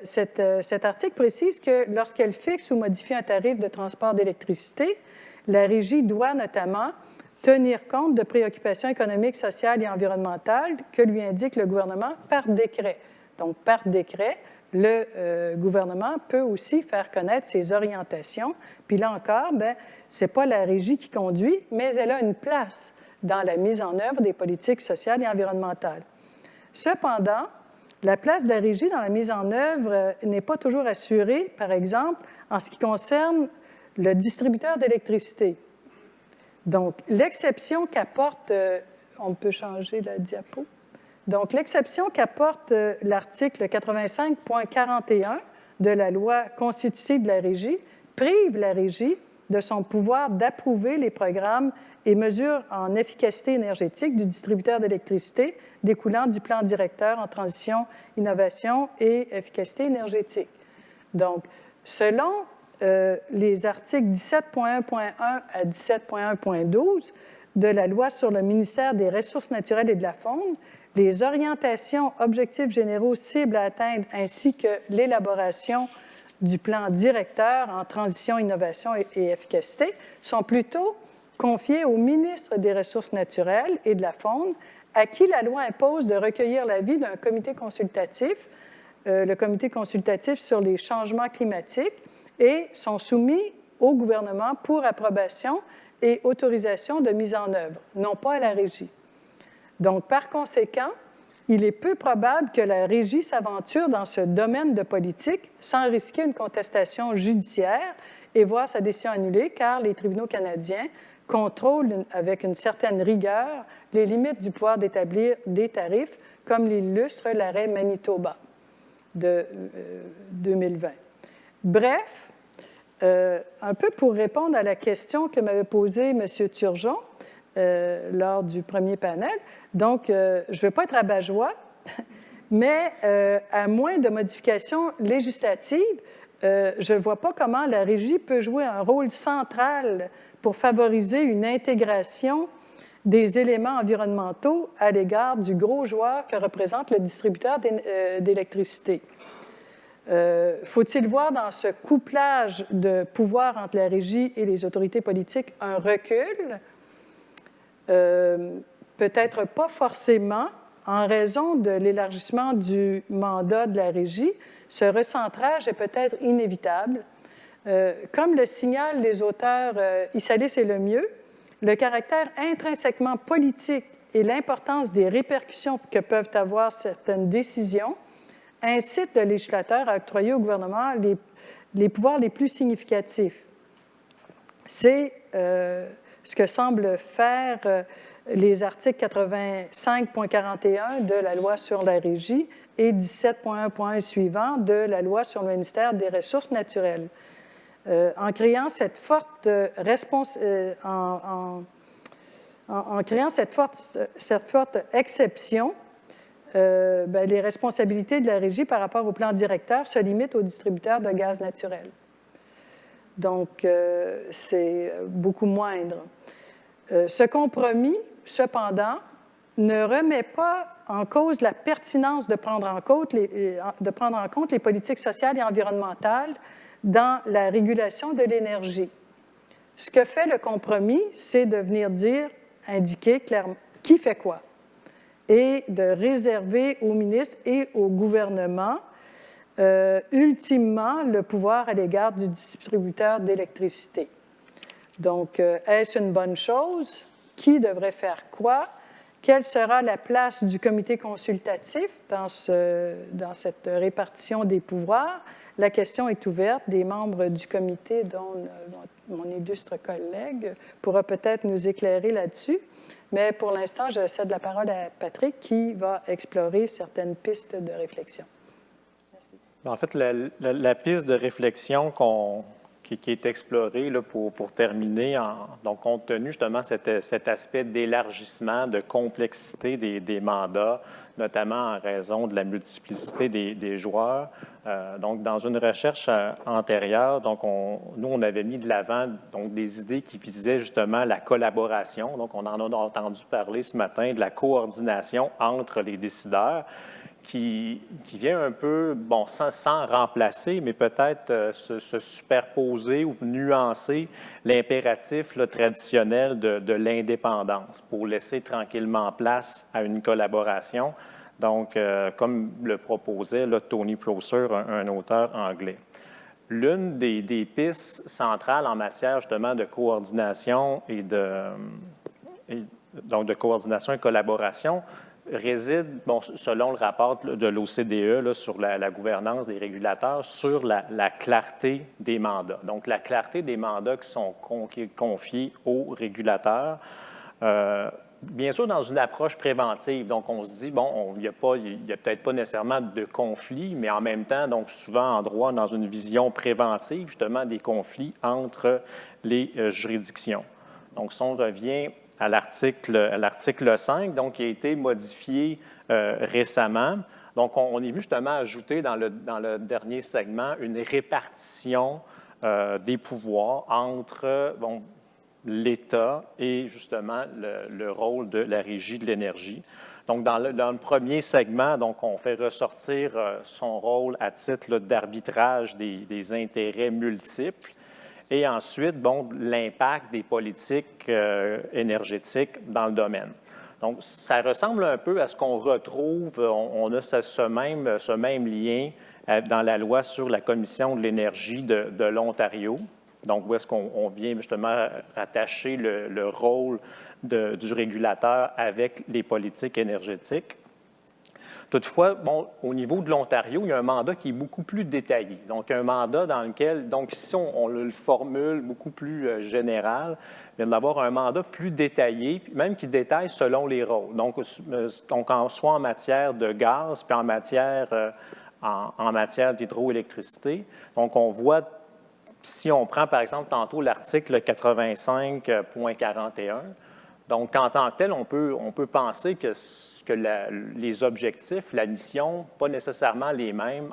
Cet article précise que lorsqu'elle fixe ou modifie un tarif de transport d'électricité, la Régie doit notamment tenir compte de préoccupations économiques, sociales et environnementales que lui indique le gouvernement par décret. Donc, par décret, le gouvernement peut aussi faire connaître ses orientations. Puis là encore, ce n'est pas la Régie qui conduit, mais elle a une place dans la mise en œuvre des politiques sociales et environnementales. Cependant, la place de la Régie dans la mise en œuvre n'est pas toujours assurée, par exemple, en ce qui concerne le distributeur d'électricité. Donc, l'exception qu'apporte... on peut changer la diapo. Donc, l'exception qu'apporte l'article 85.41 de la loi constitutive de la Régie prive la Régie de son pouvoir d'approuver les programmes et mesures en efficacité énergétique du distributeur d'électricité découlant du plan directeur en transition, innovation et efficacité énergétique. Donc, selon les articles 17.1.1 à 17.1.12 de la loi sur le ministère des Ressources naturelles et de la faune, les orientations, objectifs généraux, cibles à atteindre, ainsi que l'élaboration du plan directeur en transition, innovation et efficacité sont plutôt confiées au ministre des Ressources naturelles et de la faune, à qui la loi impose de recueillir l'avis d'un comité consultatif, le comité consultatif sur les changements climatiques, et sont soumis au gouvernement pour approbation et autorisation de mise en œuvre, non pas à la Régie. Donc, par conséquent, il est peu probable que la Régie s'aventure dans ce domaine de politique sans risquer une contestation judiciaire et voir sa décision annulée, car les tribunaux canadiens contrôlent avec une certaine rigueur les limites du pouvoir d'établir des tarifs, comme l'illustre l'arrêt Manitoba de 2020. Bref, un peu pour répondre à la question que m'avait posée M. Turgeon lors du premier panel. Donc, je ne veux pas être rabat-joie, mais à moins de modifications législatives, je ne vois pas comment la Régie peut jouer un rôle central pour favoriser une intégration des éléments environnementaux à l'égard du gros joueur que représente le distributeur d'électricité. Faut-il voir dans ce couplage de pouvoir entre la Régie et les autorités politiques un recul? Peut-être pas forcément, en raison de l'élargissement du mandat de la Régie. Ce recentrage est peut-être inévitable. Comme le signalent les auteurs Issalis et Lemieux, le caractère intrinsèquement politique et l'importance des répercussions que peuvent avoir certaines décisions incitent le législateur à octroyer au gouvernement les pouvoirs les plus significatifs. C'est ce que semblent faire les articles 85.41 de la loi sur la Régie et 17.1.1 suivant de la loi sur le ministère des Ressources naturelles. En créant cette forte exception, les responsabilités de la Régie par rapport au plan directeur se limitent aux distributeurs de gaz naturel. Donc, c'est beaucoup moindre. Ce compromis, cependant, ne remet pas en cause la pertinence de prendre en compte les politiques sociales et environnementales dans la régulation de l'énergie. Ce que fait le compromis, c'est de venir indiquer clairement qui fait quoi et de réserver aux ministres et au gouvernement ultimement le pouvoir à l'égard du distributeur d'électricité. Donc, est-ce une bonne chose? Qui devrait faire quoi? Quelle sera la place du comité consultatif dans cette répartition des pouvoirs? La question est ouverte. Des membres du comité, dont mon illustre collègue, pourra peut-être nous éclairer là-dessus. Mais pour l'instant, je cède la parole à Patrick qui va explorer certaines pistes de réflexion. Merci. En fait, la piste de réflexion qui est explorée là, pour terminer, donc compte tenu justement cet aspect d'élargissement, de complexité des mandats, notamment en raison de la multiplicité des joueurs. Donc, dans une recherche antérieure, donc nous, on avait mis de l'avant donc des idées qui visaient justement la collaboration. Donc, on en a entendu parler ce matin de la coordination entre les décideurs qui vient un peu, bon, sans remplacer, mais peut-être se superposer ou nuancer l'impératif traditionnel de l'indépendance pour laisser tranquillement place à une collaboration. Donc, comme le proposait Tony Prosser, un auteur anglais. L'une des pistes centrales en matière justement de coordination donc de coordination et collaboration réside, bon, selon le rapport de l'OCDE sur la gouvernance des régulateurs, sur la clarté des mandats. Donc, la clarté des mandats qui sont confiés aux régulateurs. Bien sûr, dans une approche préventive, donc on se dit, bon, il n'y a peut-être pas nécessairement de conflit, mais en même temps, donc souvent en droit, dans une vision préventive, justement, des conflits entre les juridictions. Donc, si on revient à l'article 5, donc, qui a été modifié récemment, donc on est venu justement ajouter dans le dernier segment une répartition des pouvoirs entre, bon, l'État et justement le rôle de la Régie de l'énergie. Donc, dans le premier segment, donc, on fait ressortir son rôle à titre d'arbitrage des intérêts multiples et ensuite, bon, l'impact des politiques énergétiques dans le domaine. Donc, ça ressemble un peu à ce qu'on retrouve, on a ce même lien dans la loi sur la Commission de l'énergie de l'Ontario. Donc, où est-ce qu'on vient justement rattacher le rôle du régulateur avec les politiques énergétiques. Toutefois, bon, au niveau de l'Ontario, il y a un mandat qui est beaucoup plus détaillé. Donc, un mandat dans lequel, donc ici, on le formule beaucoup plus général, mais d'avoir un mandat plus détaillé, même qui détaille selon les rôles. Donc soit en matière de gaz, puis en matière d'hydroélectricité. Donc, on voit. Si on prend, par exemple, tantôt l'article 85.41, donc, en tant que tel, on peut penser que les objectifs, la mission, pas nécessairement les mêmes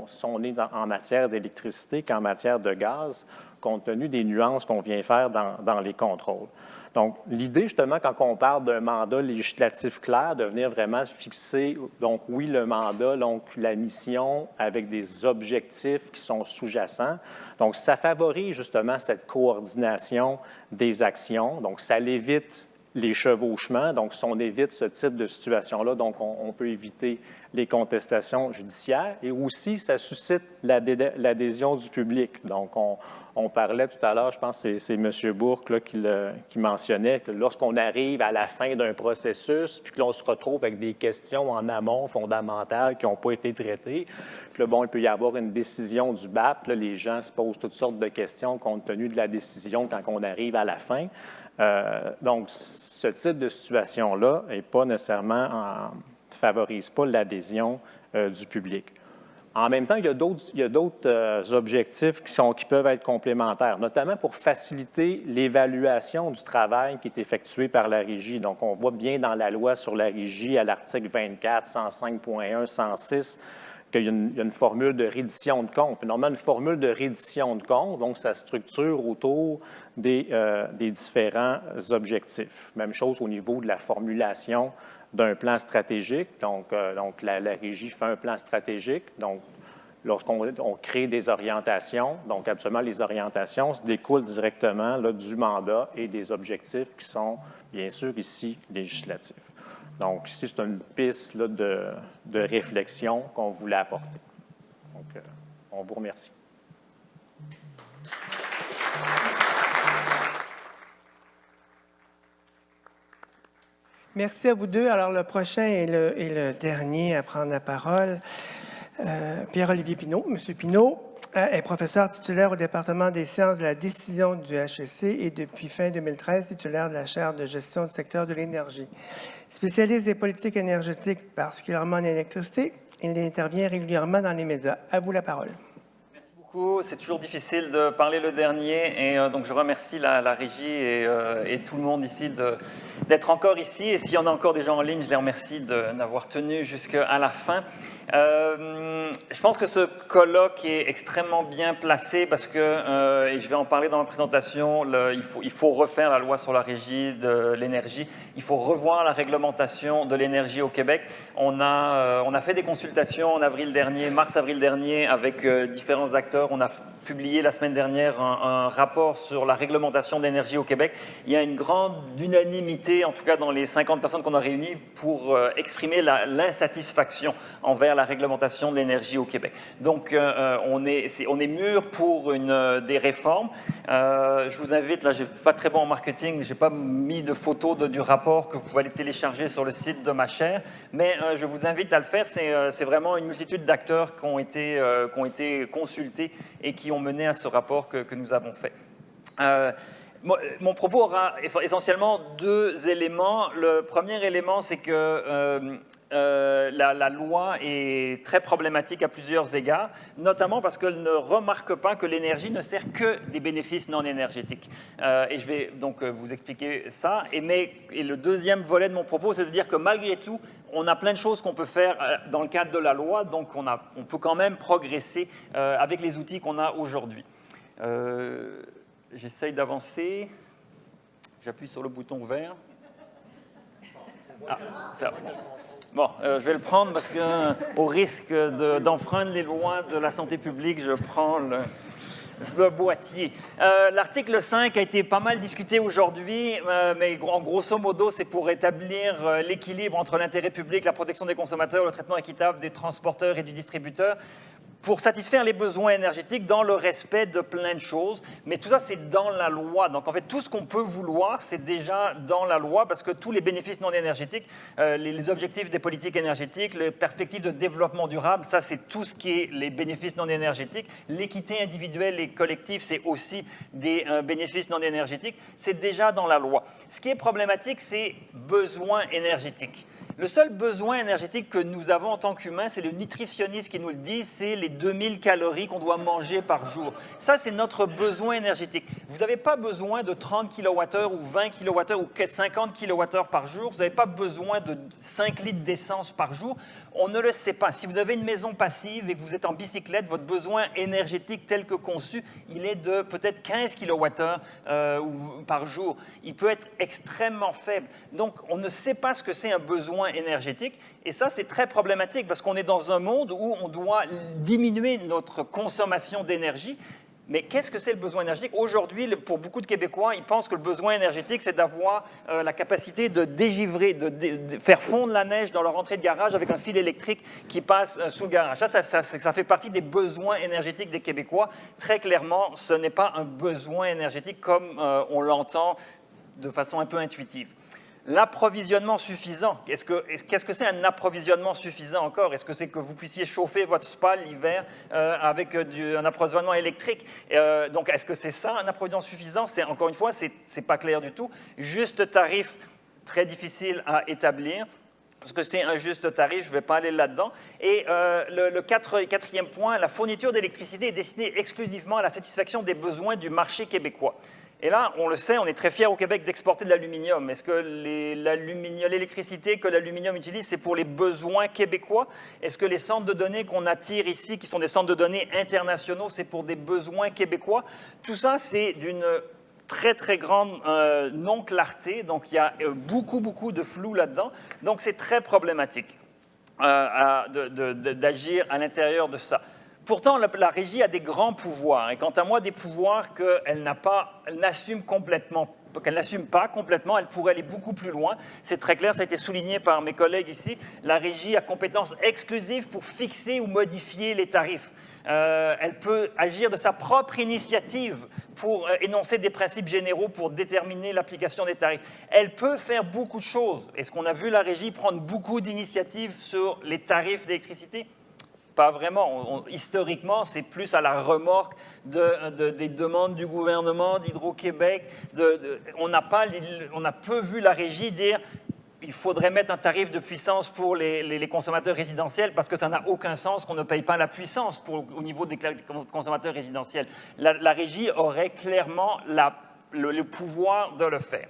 si on est en matière d'électricité qu'en matière de gaz, compte tenu des nuances qu'on vient faire dans les contrôles. Donc, l'idée, justement, quand on parle d'un mandat législatif clair, de venir vraiment fixer, donc oui, le mandat, donc la mission avec des objectifs qui sont sous-jacents. Donc, ça favorise justement cette coordination des actions. Donc, ça l'évite les chevauchements. Donc, si on évite ce type de situation-là, donc on peut éviter les contestations judiciaires. Et aussi, ça suscite l'adhésion du public. Donc, on parlait tout à l'heure, je pense que c'est M. Bourque là, qui mentionnait que lorsqu'on arrive à la fin d'un processus, puis que l'on se retrouve avec des questions en amont fondamentales qui n'ont pas été traitées, puis là, bon, il peut y avoir une décision du BAP. Là, les gens se posent toutes sortes de questions compte tenu de la décision quand on arrive à la fin. Donc, ce type de situation-là ne favorise pas l'adhésion du public. En même temps, il y a d'autres objectifs qui peuvent être complémentaires, notamment pour faciliter l'évaluation du travail qui est effectué par la Régie. Donc, on voit bien dans la loi sur la Régie, à l'article 24, 105.1, 106, qu'il y a une formule de reddition de compte. Puis, normalement, une formule de reddition de compte, donc ça structure autour des différents objectifs. Même chose au niveau de la formulation d'un plan stratégique. Donc la Régie fait un plan stratégique. Donc, lorsqu'on crée des orientations, donc absolument les orientations découlent directement là, du mandat et des objectifs qui sont, bien sûr, ici, législatifs. Donc, ici, c'est une piste là, de réflexion qu'on voulait apporter. Donc, on vous remercie. Merci à vous deux. Alors, le prochain est le dernier à prendre la parole. Pierre-Olivier Pinault. Monsieur Pinault est professeur titulaire au département des sciences de la décision du HEC et depuis fin 2013 titulaire de la chaire de gestion du secteur de l'énergie. Spécialiste des politiques énergétiques, particulièrement en électricité, il intervient régulièrement dans les médias. À vous la parole. Merci beaucoup. C'est toujours difficile de parler le dernier et donc je remercie la régie et tout le monde ici d'être encore ici. Et s'il y en a encore des gens en ligne, je les remercie d'avoir tenu jusqu'à la fin. Je pense que ce colloque est extrêmement bien placé parce que, et je vais en parler dans ma présentation, il faut refaire la loi sur la régie de l'énergie, il faut revoir la réglementation de l'énergie au Québec. On a fait des consultations en mars-avril dernier avec différents acteurs. On a publié la semaine dernière un rapport sur la réglementation de l'énergie au Québec. Il y a une grande unanimité, en tout cas dans les 50 personnes qu'on a réunies, pour exprimer l'insatisfaction envers la réglementation de l'énergie au Québec. Donc, on est mûr pour des réformes. Je vous invite, là, je ne suis pas très bon en marketing, je n'ai pas mis de photos du rapport que vous pouvez aller télécharger sur le site de ma chaire, mais je vous invite à le faire. C'est vraiment une multitude d'acteurs qui ont été consultés et qui ont mené à ce rapport que nous avons fait. Mon propos aura essentiellement deux éléments. Le premier élément, c'est que la loi est très problématique à plusieurs égards, notamment parce qu'elle ne remarque pas que l'énergie ne sert que des bénéfices non énergétiques. Et je vais donc vous expliquer ça. Et le deuxième volet de mon propos, c'est de dire que malgré tout, on a plein de choses qu'on peut faire dans le cadre de la loi, donc on peut quand même progresser avec les outils qu'on a aujourd'hui. J'essaye d'avancer. J'appuie sur le bouton vert. Ah, ça. Bon, je vais le prendre parce qu'au risque d'enfreindre les lois de la santé publique, je prends le boîtier. L'article 5 a été pas mal discuté aujourd'hui, mais en grosso modo, c'est pour établir l'équilibre entre l'intérêt public, la protection des consommateurs, le traitement équitable des transporteurs et du distributeur, pour satisfaire les besoins énergétiques dans le respect de plein de choses. Mais tout ça, c'est dans la loi. Donc, en fait, tout ce qu'on peut vouloir, c'est déjà dans la loi parce que tous les bénéfices non énergétiques, les objectifs des politiques énergétiques, les perspectives de développement durable, ça, c'est tout ce qui est les bénéfices non énergétiques. L'équité individuelle et collective, c'est aussi des bénéfices non énergétiques. C'est déjà dans la loi. Ce qui est problématique, c'est besoins énergétiques. Le seul besoin énergétique que nous avons en tant qu'humains, c'est le nutritionniste qui nous le dit, c'est les 2000 calories qu'on doit manger par jour. Ça, c'est notre besoin énergétique. Vous n'avez pas besoin de 30 kWh ou 20 kWh ou 50 kWh par jour. Vous n'avez pas besoin de 5 litres d'essence par jour. On ne le sait pas. Si vous avez une maison passive et que vous êtes en bicyclette, votre besoin énergétique tel que conçu, il est de peut-être 15 kWh par jour. Il peut être extrêmement faible. Donc, on ne sait pas ce que c'est un besoin énergétique. Et ça, c'est très problématique parce qu'on est dans un monde où on doit diminuer notre consommation d'énergie. Mais qu'est-ce que c'est le besoin énergétique? Aujourd'hui, pour beaucoup de Québécois, ils pensent que le besoin énergétique, c'est d'avoir la capacité de dégivrer, de faire fondre la neige dans leur entrée de garage avec un fil électrique qui passe sous le garage. Ça fait partie des besoins énergétiques des Québécois. Très clairement, ce n'est pas un besoin énergétique comme on l'entend de façon un peu intuitive. L'approvisionnement suffisant, qu'est-ce que c'est un approvisionnement suffisant encore? Est-ce que c'est que vous puissiez chauffer votre spa l'hiver avec un approvisionnement électrique? Donc, est-ce que c'est ça un approvisionnement suffisant? Encore une fois, c'est pas clair du tout. Juste tarif, très difficile à établir. Parce que c'est un juste tarif, je ne vais pas aller là-dedans. Et le quatrième point, la fourniture d'électricité est destinée exclusivement à la satisfaction des besoins du marché québécois. Et là, on le sait, on est très fiers au Québec d'exporter de l'aluminium. Est-ce que l'électricité que l'aluminium utilise, c'est pour les besoins québécois? Est-ce que les centres de données qu'on attire ici, qui sont des centres de données internationaux, c'est pour des besoins québécois? Tout ça, c'est d'une très, très grande non-clarté. Donc, il y a beaucoup, beaucoup de flou là-dedans. Donc, c'est très problématique d'agir à l'intérieur de ça. Pourtant, la régie a des grands pouvoirs. Et quant à moi, des pouvoirs qu'elle n'assume pas complètement, elle pourrait aller beaucoup plus loin. C'est très clair, ça a été souligné par mes collègues ici. La régie a compétence exclusive pour fixer ou modifier les tarifs. Elle peut agir de sa propre initiative pour énoncer des principes généraux pour déterminer l'application des tarifs. Elle peut faire beaucoup de choses. Est-ce qu'on a vu la Régie prendre beaucoup d'initiatives sur les tarifs d'électricité? Pas vraiment. Historiquement, c'est plus à la remorque des demandes du gouvernement, d'Hydro-Québec. On a peu vu la Régie dire il faudrait mettre un tarif de puissance pour les consommateurs résidentiels parce que ça n'a aucun sens qu'on ne paye pas la puissance au niveau des consommateurs résidentiels. La Régie aurait clairement le pouvoir de le faire.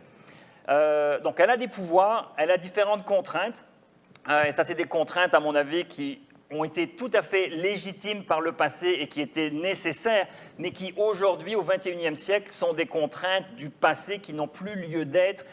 Donc, elle a des pouvoirs, elle a différentes contraintes. Et ça, c'est des contraintes, à mon avis, qui ont été tout à fait légitimes par le passé et qui étaient nécessaires, mais qui aujourd'hui, au XXIe siècle, sont des contraintes du passé qui n'ont plus lieu d'être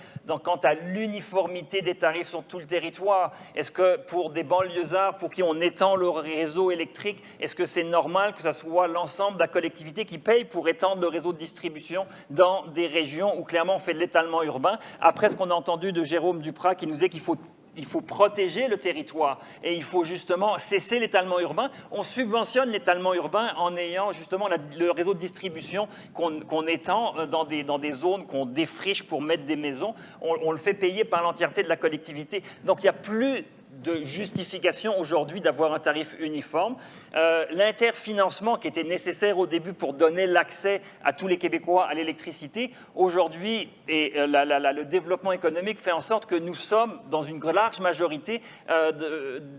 quant à l'uniformité des tarifs sur tout le territoire. Est-ce que pour des banlieusards pour qui on étend le réseau électrique, est-ce que c'est normal que ce soit l'ensemble de la collectivité qui paye pour étendre le réseau de distribution dans des régions où clairement on fait de l'étalement urbain? Après ce qu'on a entendu de Jérôme Duprat qui nous disait qu'il faut protéger le territoire et il faut justement cesser l'étalement urbain. On subventionne l'étalement urbain en ayant justement le réseau de distribution qu'on étend dans des zones qu'on défriche pour mettre des maisons. On le fait payer par l'entièreté de la collectivité. Donc, il n'y a plus de justification aujourd'hui d'avoir un tarif uniforme. L'interfinancement qui était nécessaire au début pour donner l'accès à tous les Québécois à l'électricité, aujourd'hui, le développement économique fait en sorte que nous sommes dans une large majorité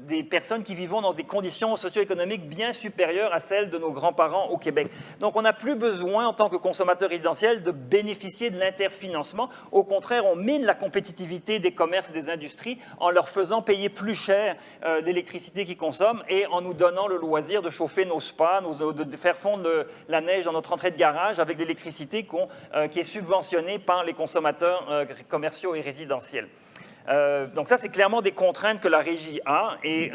des personnes qui vivent dans des conditions socio-économiques bien supérieures à celles de nos grands-parents au Québec. Donc, on n'a plus besoin, en tant que consommateur résidentiel, de bénéficier de l'interfinancement. Au contraire, on mine la compétitivité des commerces et des industries en leur faisant payer plus cher l'électricité qu'ils consomment et en nous donnant le loisir de chauffer nos spas, de faire fondre la neige dans notre entrée de garage avec l'électricité qui est subventionnée par les consommateurs commerciaux et résidentiels. Donc ça, c'est clairement des contraintes que la Régie a et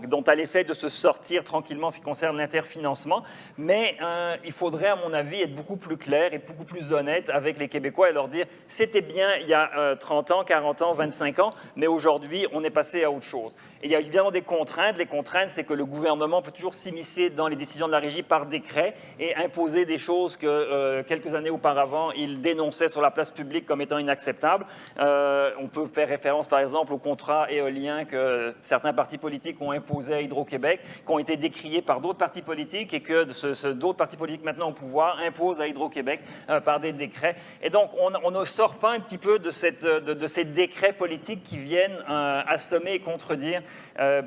dont elle essaie de se sortir tranquillement en ce qui concerne l'interfinancement. Mais il faudrait, à mon avis, être beaucoup plus clair et beaucoup plus honnête avec les Québécois et leur dire « c'était bien il y a 30 ans, 40 ans, 25 ans, mais aujourd'hui, on est passé à autre chose ». Et il y a évidemment des contraintes. Les contraintes, c'est que le gouvernement peut toujours s'immiscer dans les décisions de la Régie par décret et imposer des choses que quelques années auparavant, il dénonçait sur la place publique comme étant inacceptables. On peut faire référence, par exemple, aux contrats éoliens que certains partis politiques ont imposés à Hydro-Québec, qui ont été décriés par d'autres partis politiques et que d'autres partis politiques maintenant au pouvoir imposent à Hydro-Québec par des décrets. Et donc, on ne sort pas un petit peu de ces décrets politiques qui viennent assommer et contredire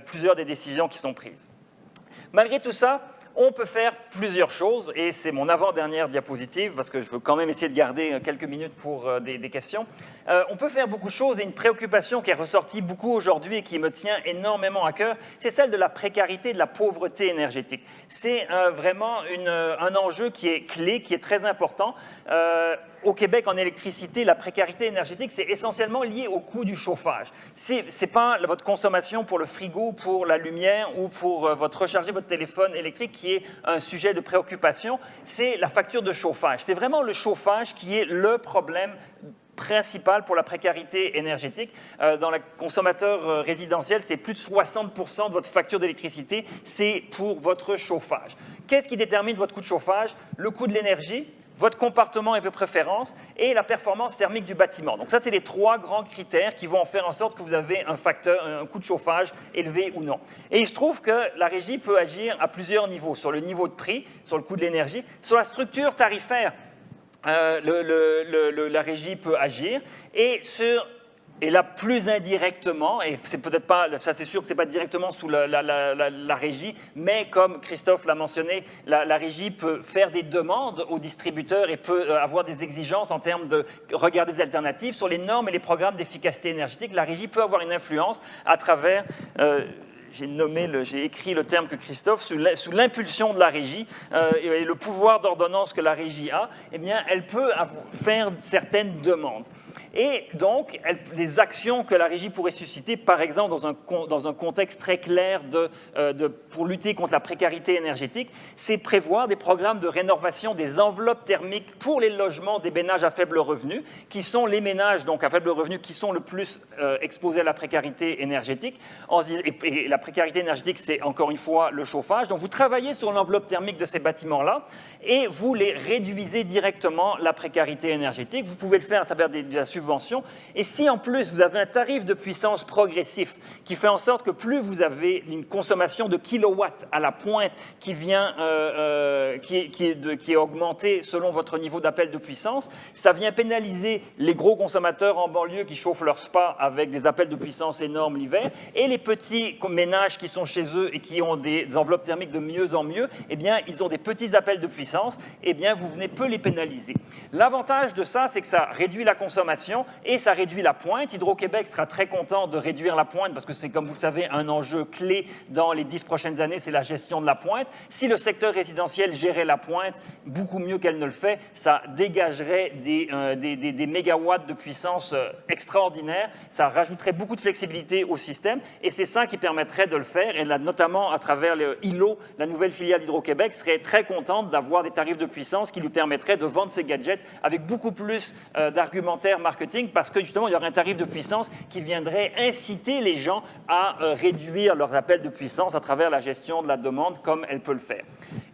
plusieurs des décisions qui sont prises. Malgré tout ça, on peut faire plusieurs choses, et c'est mon avant-dernière diapositive, parce que je veux quand même essayer de garder quelques minutes pour des questions. On peut faire beaucoup de choses, et une préoccupation qui est ressortie beaucoup aujourd'hui et qui me tient énormément à cœur, c'est celle de la précarité et de la pauvreté énergétique. C'est vraiment un enjeu qui est clé, qui est très important. Au Québec, en électricité, la précarité énergétique, c'est essentiellement lié au coût du chauffage. Ce n'est pas votre consommation pour le frigo, pour la lumière ou pour recharger votre téléphone électrique qui est un sujet de préoccupation, c'est la facture de chauffage. C'est vraiment le chauffage qui est le problème principal pour la précarité énergétique. Dans le consommateur résidentiel, c'est plus de 60% de votre facture d'électricité, c'est pour votre chauffage. Qu'est-ce qui détermine votre coût de chauffage? Le coût de l'énergie, votre comportement et vos préférences, et la performance thermique du bâtiment. Donc ça, c'est les trois grands critères qui vont faire en sorte que vous avez un coût de chauffage élevé ou non. Et il se trouve que la Régie peut agir à plusieurs niveaux, sur le niveau de prix, sur le coût de l'énergie, sur la structure tarifaire. La Régie peut agir, et là, plus indirectement, et c'est peut-être pas, ça c'est sûr que ce n'est pas directement sous la Régie, mais comme Christophe l'a mentionné, la Régie peut faire des demandes aux distributeurs et peut avoir des exigences en termes de regarder des alternatives sur les normes et les programmes d'efficacité énergétique. La Régie peut avoir une influence à travers... j'ai écrit le terme que Christophe, sous l'impulsion de la Régie et le pouvoir d'ordonnance que la Régie a, eh bien, elle peut faire certaines demandes. Et donc, les actions que la Régie pourrait susciter, par exemple dans un contexte très clair pour lutter contre la précarité énergétique, c'est prévoir des programmes de rénovation des enveloppes thermiques pour les logements des ménages à faible revenu, qui sont les ménages donc à faible revenu qui sont le plus exposés à la précarité énergétique. Et la précarité énergétique, c'est encore une fois le chauffage. Donc, vous travaillez sur l'enveloppe thermique de ces bâtiments-là et vous les réduisez directement la précarité énergétique. Vous pouvez le faire à travers de la subvention. Et si en plus vous avez un tarif de puissance progressif qui fait en sorte que plus vous avez une consommation de kilowatts à la pointe qui est augmentée selon votre niveau d'appel de puissance, ça vient pénaliser les gros consommateurs en banlieue qui chauffent leur spa avec des appels de puissance énormes l'hiver, et les petits ménages qui sont chez eux et qui ont des enveloppes thermiques de mieux en mieux, eh bien, ils ont des petits appels de puissance, eh bien, vous venez peu les pénaliser. L'avantage de ça, c'est que ça réduit la consommation et ça réduit la pointe. Hydro-Québec sera très content de réduire la pointe parce que c'est, comme vous le savez, un enjeu clé dans les 10 prochaines années, c'est la gestion de la pointe. Si le secteur résidentiel gérait la pointe beaucoup mieux qu'elle ne le fait, ça dégagerait des mégawatts de puissance extraordinaires, ça rajouterait beaucoup de flexibilité au système et c'est ça qui permettrait de le faire. Et là, notamment à travers le ILO, la nouvelle filiale d'Hydro-Québec serait très contente d'avoir des tarifs de puissance qui lui permettraient de vendre ses gadgets avec beaucoup plus d'argumentaire marketing parce que justement, il y aurait un tarif de puissance qui viendrait inciter les gens à réduire leurs appels de puissance à travers la gestion de la demande comme elle peut le faire.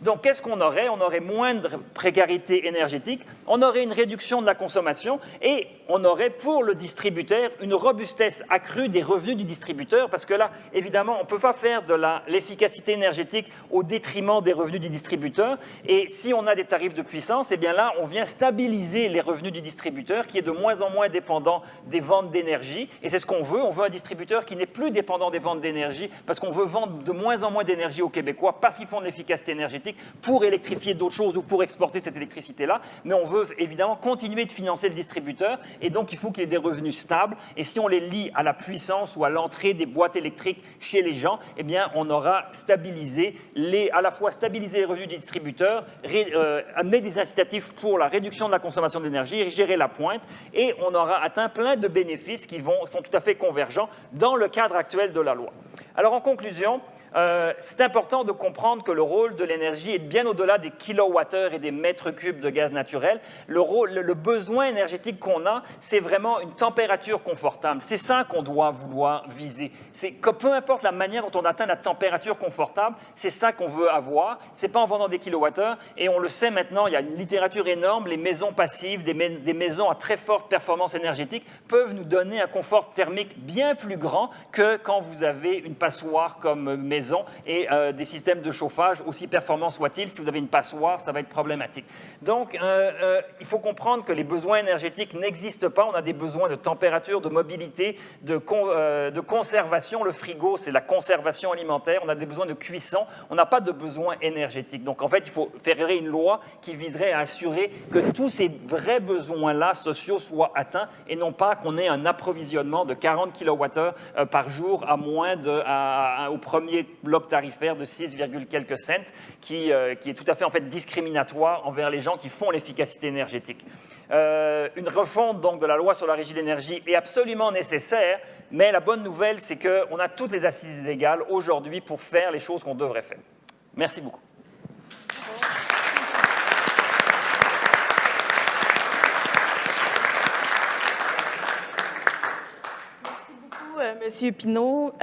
Donc, qu'est-ce qu'on aurait? On aurait moindre précarité énergétique, on aurait une réduction de la consommation et on aurait pour le distributeur une robustesse accrue des revenus du distributeur parce que là, évidemment, on ne peut pas faire de l'efficacité énergétique au détriment des revenus du distributeur et si on a des tarifs de puissance, eh bien là, on vient stabiliser les revenus du distributeur qui est de moins en moins dépendant des ventes d'énergie et c'est ce qu'on veut. On veut un distributeur qui n'est plus dépendant des ventes d'énergie parce qu'on veut vendre de moins en moins d'énergie aux Québécois parce qu'ils font de l'efficacité énergétique pour électrifier d'autres choses ou pour exporter cette électricité-là. Mais on veut évidemment continuer de financer le distributeur et donc il faut qu'il y ait des revenus stables. Et si on les lie à la puissance ou à l'entrée des boîtes électriques chez les gens, eh bien on aura stabilisé à la fois stabilisé les revenus du distributeur, amener des incitatifs pour la réduction de la consommation d'énergie, gérer la pointe et on aura atteint plein de bénéfices qui sont tout à fait convergents dans le cadre actuel de la loi. Alors en conclusion, c'est important de comprendre que le rôle de l'énergie est bien au-delà des kilowattheures et des mètres cubes de gaz naturel. Le besoin énergétique qu'on a, c'est vraiment une température confortable. C'est ça qu'on doit vouloir viser. C'est que peu importe la manière dont on atteint la température confortable, c'est ça qu'on veut avoir. C'est pas en vendant des kilowattheures. Et on le sait maintenant, il y a une littérature énorme. Les maisons passives, des maisons à très forte performance énergétique peuvent nous donner un confort thermique bien plus grand que quand vous avez une passoire comme maison et des systèmes de chauffage, aussi performants soient-ils. Si vous avez une passoire, ça va être problématique. Donc, il faut comprendre que les besoins énergétiques n'existent pas. On a des besoins de température, de mobilité, de conservation. Le frigo, c'est la conservation alimentaire. On a des besoins de cuisson. On n'a pas de besoins énergétiques. Donc, en fait, il faut faire une loi qui viserait à assurer que tous ces vrais besoins-là sociaux soient atteints et non pas qu'on ait un approvisionnement de 40 kWh par jour à moins au premier bloc tarifaire de 6, quelques cents qui est tout à fait en fait discriminatoire envers les gens qui font l'efficacité énergétique. Une refonte donc de la loi sur la régie de l'énergie est absolument nécessaire, mais la bonne nouvelle, c'est qu'on a toutes les assises légales aujourd'hui pour faire les choses qu'on devrait faire. Merci beaucoup. Merci beaucoup, Monsieur Pinault.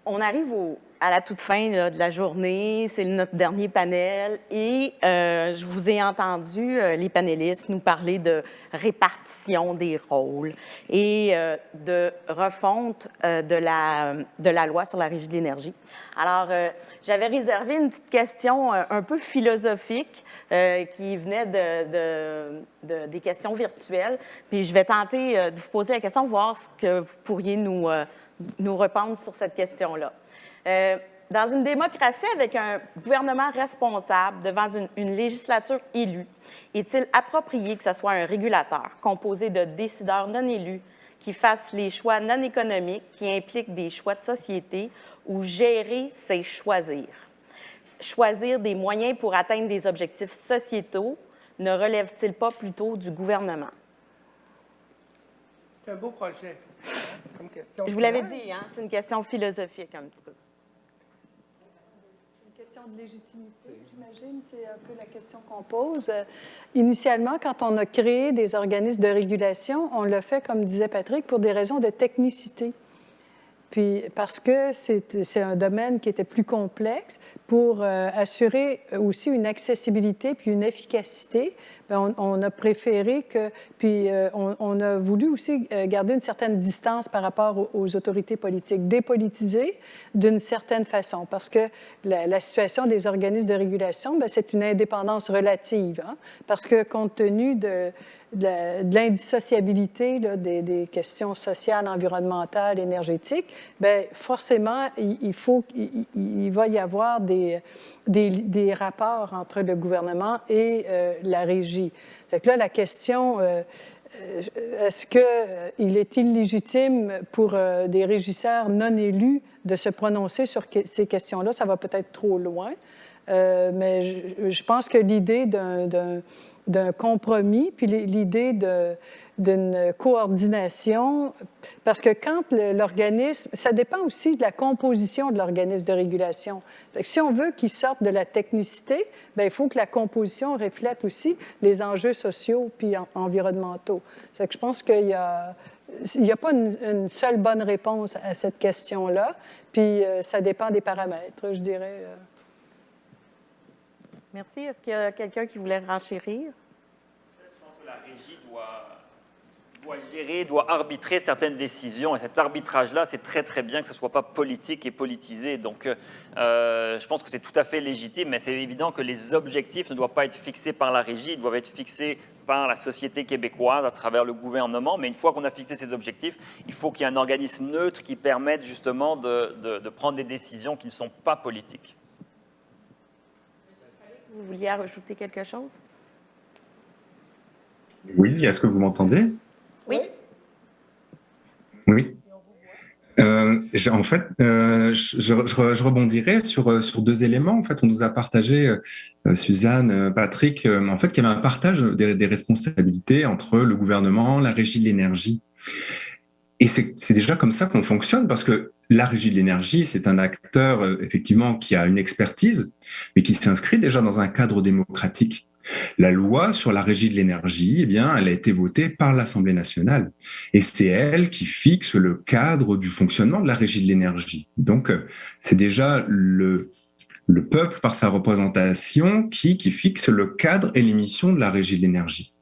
On arrive à la toute fin là, de la journée, c'est notre dernier panel et je vous ai entendu, les panélistes, nous parler de répartition des rôles et de refonte de la loi sur la régie de l'énergie. Alors, j'avais réservé une petite question un peu philosophique qui venait des questions virtuelles, puis je vais tenter de vous poser la question, voir ce que vous pourriez nous répondre sur cette question-là. Dans une démocratie avec un gouvernement responsable devant une législature élue, est-il approprié que ce soit un régulateur composé de décideurs non élus qui fasse les choix non économiques qui impliquent des choix de société ou gérer, c'est choisir? Choisir des moyens pour atteindre des objectifs sociétaux ne relève-t-il pas plutôt du gouvernement? C'est un beau projet, comme question. Je vous l'avais dit, hein, c'est une question philosophique un petit peu. Une question de légitimité, j'imagine, c'est un peu la question qu'on pose. Initialement, quand on a créé des organismes de régulation, on l'a fait, comme disait Patrick, pour des raisons de technicité. Puis parce que c'est un domaine qui était plus complexe, pour assurer aussi une accessibilité puis une efficacité, bien, on a préféré que, puis on a voulu aussi garder une certaine distance par rapport aux autorités politiques, dépolitiser d'une certaine façon, parce que la situation des organismes de régulation, bien, c'est une indépendance relative, hein, parce que compte tenu de l'indissociabilité là, des questions sociales, environnementales, énergétiques, bien, forcément, il va y avoir des rapports entre le gouvernement et la régie. C'est que là, la question, est-ce qu'il est illégitime pour des régisseurs non élus de se prononcer sur ces questions-là? Ça va peut-être trop loin, mais je pense que l'idée d'un compromis, puis l'idée d'une coordination, parce que quand l'organisme, ça dépend aussi de la composition de l'organisme de régulation. Fait que si on veut qu'il sorte de la technicité, bien, il faut que la composition reflète aussi les enjeux sociaux puis environnementaux. Fait que je pense qu'il y a pas une seule bonne réponse à cette question-là, puis ça dépend des paramètres, je dirais. Merci. Est-ce qu'il y a quelqu'un qui voulait renchérir? Je pense que la régie doit gérer, doit arbitrer certaines décisions. Et cet arbitrage-là, c'est très, très bien que ce ne soit pas politique et politisé. Donc, je pense que c'est tout à fait légitime, mais c'est évident que les objectifs ne doivent pas être fixés par la régie, ils doivent être fixés par la société québécoise à travers le gouvernement. Mais une fois qu'on a fixé ces objectifs, il faut qu'il y ait un organisme neutre qui permette justement de prendre des décisions qui ne sont pas politiques. Vous vouliez ajouter quelque chose? Oui, est-ce que vous m'entendez? Oui. Oui. En fait, je rebondirais sur deux éléments. En fait, on nous a partagé, Suzanne, Patrick, en fait, qu'il y avait un partage des responsabilités entre le gouvernement, la régie de l'énergie. Et c'est déjà comme ça qu'on fonctionne, parce que la régie de l'énergie, c'est un acteur, effectivement, qui a une expertise, mais qui s'inscrit déjà dans un cadre démocratique. La loi sur la régie de l'énergie, eh bien, elle a été votée par l'Assemblée nationale. Et c'est elle qui fixe le cadre du fonctionnement de la régie de l'énergie. Donc, c'est déjà le peuple, par sa représentation, qui fixe le cadre et les missions de la régie de l'énergie.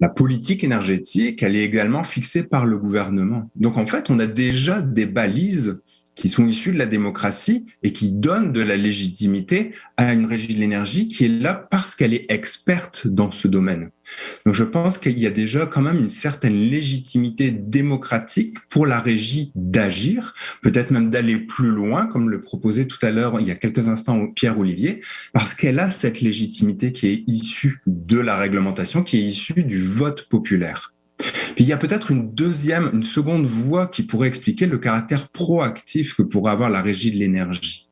La politique énergétique, elle est également fixée par le gouvernement. Donc, en fait, on a déjà des balises qui sont issues de la démocratie et qui donnent de la légitimité à une régie de l'énergie qui est là parce qu'elle est experte dans ce domaine. Donc, je pense qu'il y a déjà quand même une certaine légitimité démocratique pour la régie d'agir, peut-être même d'aller plus loin, comme le proposait tout à l'heure, il y a quelques instants, Pierre-Olivier, parce qu'elle a cette légitimité qui est issue de la réglementation, qui est issue du vote populaire. Puis il y a peut-être une seconde voie qui pourrait expliquer le caractère proactif que pourrait avoir la régie de l'énergie.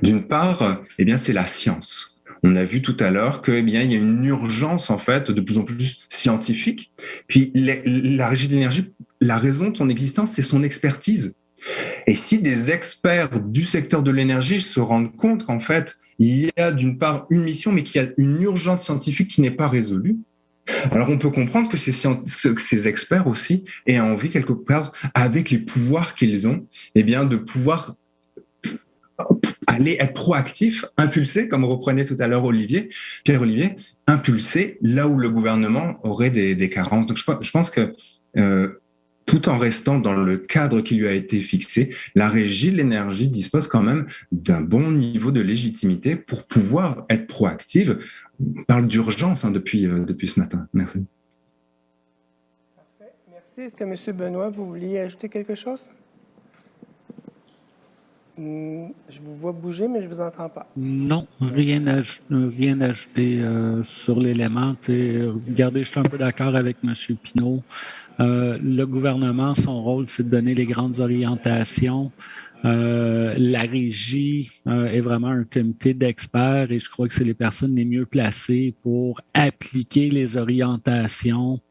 D'une part, eh bien, c'est la science. On a vu tout à l'heure que, eh bien, il y a une urgence, en fait, de plus en plus scientifique. Puis la régie de l'énergie, la raison de son existence, c'est son expertise. Et si des experts du secteur de l'énergie se rendent compte qu'en fait, il y a d'une part une mission, mais qu'il y a une urgence scientifique qui n'est pas résolue, alors on peut comprendre que ces experts aussi aient envie quelque part, avec les pouvoirs qu'ils ont, eh bien de pouvoir aller être proactifs, impulser, comme reprenait tout à l'heure Pierre-Olivier, impulser là où le gouvernement aurait des carences. Donc je pense que tout en restant dans le cadre qui lui a été fixé, la régie de l'énergie dispose quand même d'un bon niveau de légitimité pour pouvoir être proactive. On parle d'urgence depuis ce matin. Merci. Parfait. Merci. Est-ce que M. Benoît, vous vouliez ajouter quelque chose? Je vous vois bouger, mais je ne vous entends pas. Non, rien à ajouter sur l'élément. Regardez, je suis un peu d'accord avec M. Pinault. Le gouvernement, son rôle, c'est de donner les grandes orientations. La régie est vraiment un comité d'experts et je crois que c'est les personnes les mieux placées pour appliquer les orientations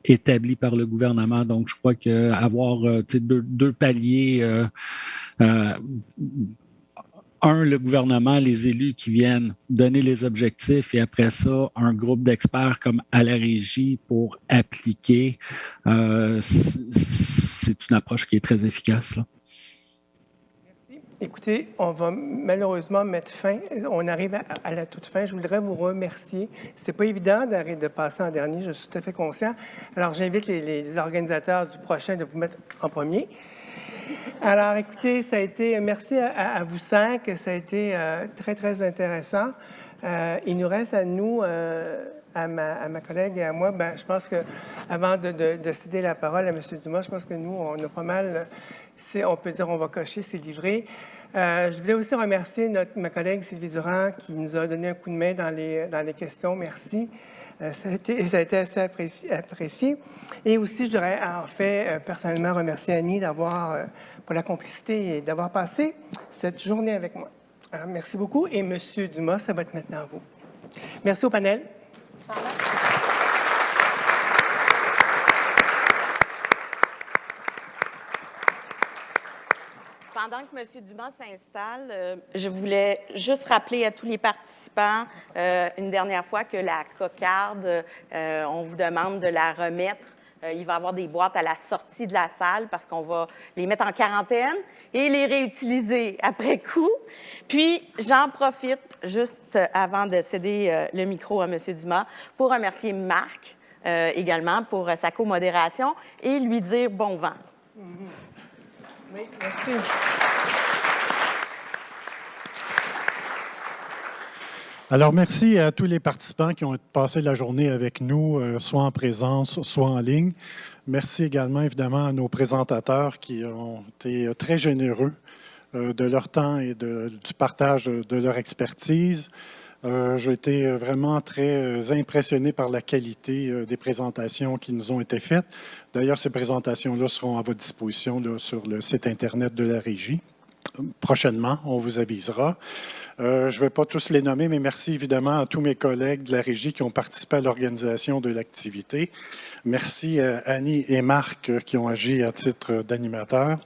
établies par le gouvernement. Donc, je crois qu'avoir deux paliers, le gouvernement, les élus qui viennent donner les objectifs et après ça, un groupe d'experts comme à la régie pour appliquer, c'est une approche qui est très efficace, là. Écoutez, on va malheureusement mettre fin. On arrive à la toute fin. Je voudrais vous remercier. C'est pas évident de passer en dernier, je suis tout à fait conscient. Alors, j'invite les organisateurs du prochain de vous mettre en premier. Alors, écoutez, ça a été, merci à vous cinq, ça a été très, très intéressant. Il nous reste à nous, à ma collègue et à moi, je pense qu'avant de céder la parole à M. Dumas, je pense que nous, on a pas mal, on peut dire, on va cocher, c'est livré. Je voulais aussi remercier ma collègue Sylvie Durand qui nous a donné un coup de main dans les questions. Merci. Ça a été assez apprécié. Et aussi, je voudrais en fait personnellement remercier Annie pour la complicité et d'avoir passé cette journée avec moi. Alors, merci beaucoup. Et M. Dumas, ça va être maintenant à vous. Merci au panel. Pendant que M. Dumas s'installe, je voulais juste rappeler à tous les participants une dernière fois que la cocarde, on vous demande de la remettre. Il va y avoir des boîtes à la sortie de la salle parce qu'on va les mettre en quarantaine et les réutiliser après coup. Puis, j'en profite juste avant de céder le micro à M. Dumas pour remercier Marc également pour sa co-modération et lui dire bon vent. Oui, merci. Alors, merci à tous les participants qui ont passé la journée avec nous, soit en présence, soit en ligne. Merci également, évidemment, à nos présentateurs qui ont été très généreux de leur temps et du partage de leur expertise. J'ai été vraiment très impressionné par la qualité des présentations qui nous ont été faites. D'ailleurs, ces présentations-là seront à votre disposition là, sur le site Internet de la Régie. Prochainement, on vous avisera. Je ne vais pas tous les nommer, mais merci évidemment à tous mes collègues de la Régie qui ont participé à l'organisation de l'activité. Merci à Annie et Marc qui ont agi à titre d'animateurs.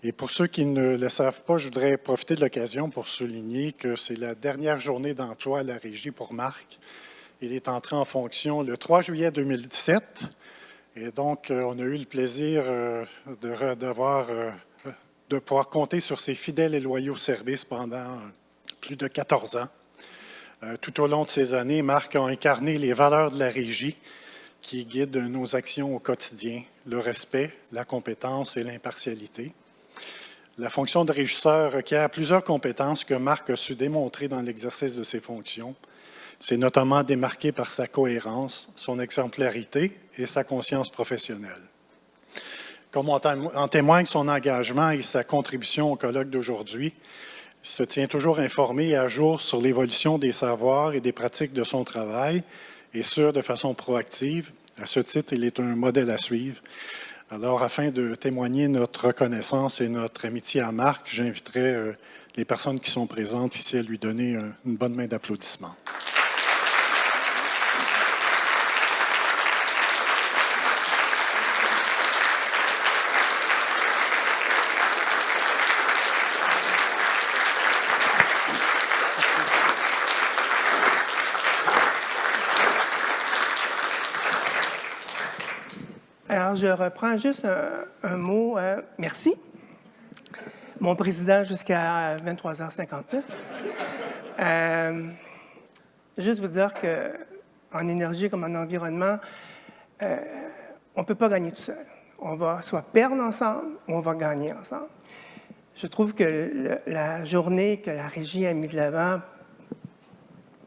Et pour ceux qui ne le savent pas, je voudrais profiter de l'occasion pour souligner que c'est la dernière journée d'emploi à la Régie pour Marc. Il est entré en fonction le 3 juillet 2017. Et donc, on a eu le plaisir de pouvoir compter sur ses fidèles et loyaux services pendant plus de 14 ans. Tout au long de ces années, Marc a incarné les valeurs de la Régie qui guident nos actions au quotidien, le respect, la compétence et l'impartialité. La fonction de régisseur requiert plusieurs compétences que Marc a su démontrer dans l'exercice de ses fonctions. C'est notamment démarqué par sa cohérence, son exemplarité et sa conscience professionnelle. Comme en témoigne son engagement et sa contribution au colloque d'aujourd'hui, il se tient toujours informé et à jour sur l'évolution des savoirs et des pratiques de son travail, et ce, de façon proactive. À ce titre, il est un modèle à suivre. Alors, afin de témoigner notre reconnaissance et notre amitié à Marc, j'inviterai les personnes qui sont présentes ici à lui donner une bonne main d'applaudissements. Alors, je reprends juste un mot. Merci. Mon président jusqu'à 23h59. Juste vous dire qu'en énergie comme en environnement, on ne peut pas gagner tout seul. On va soit perdre ensemble ou on va gagner ensemble. Je trouve que la journée que la Régie a mis de l'avant,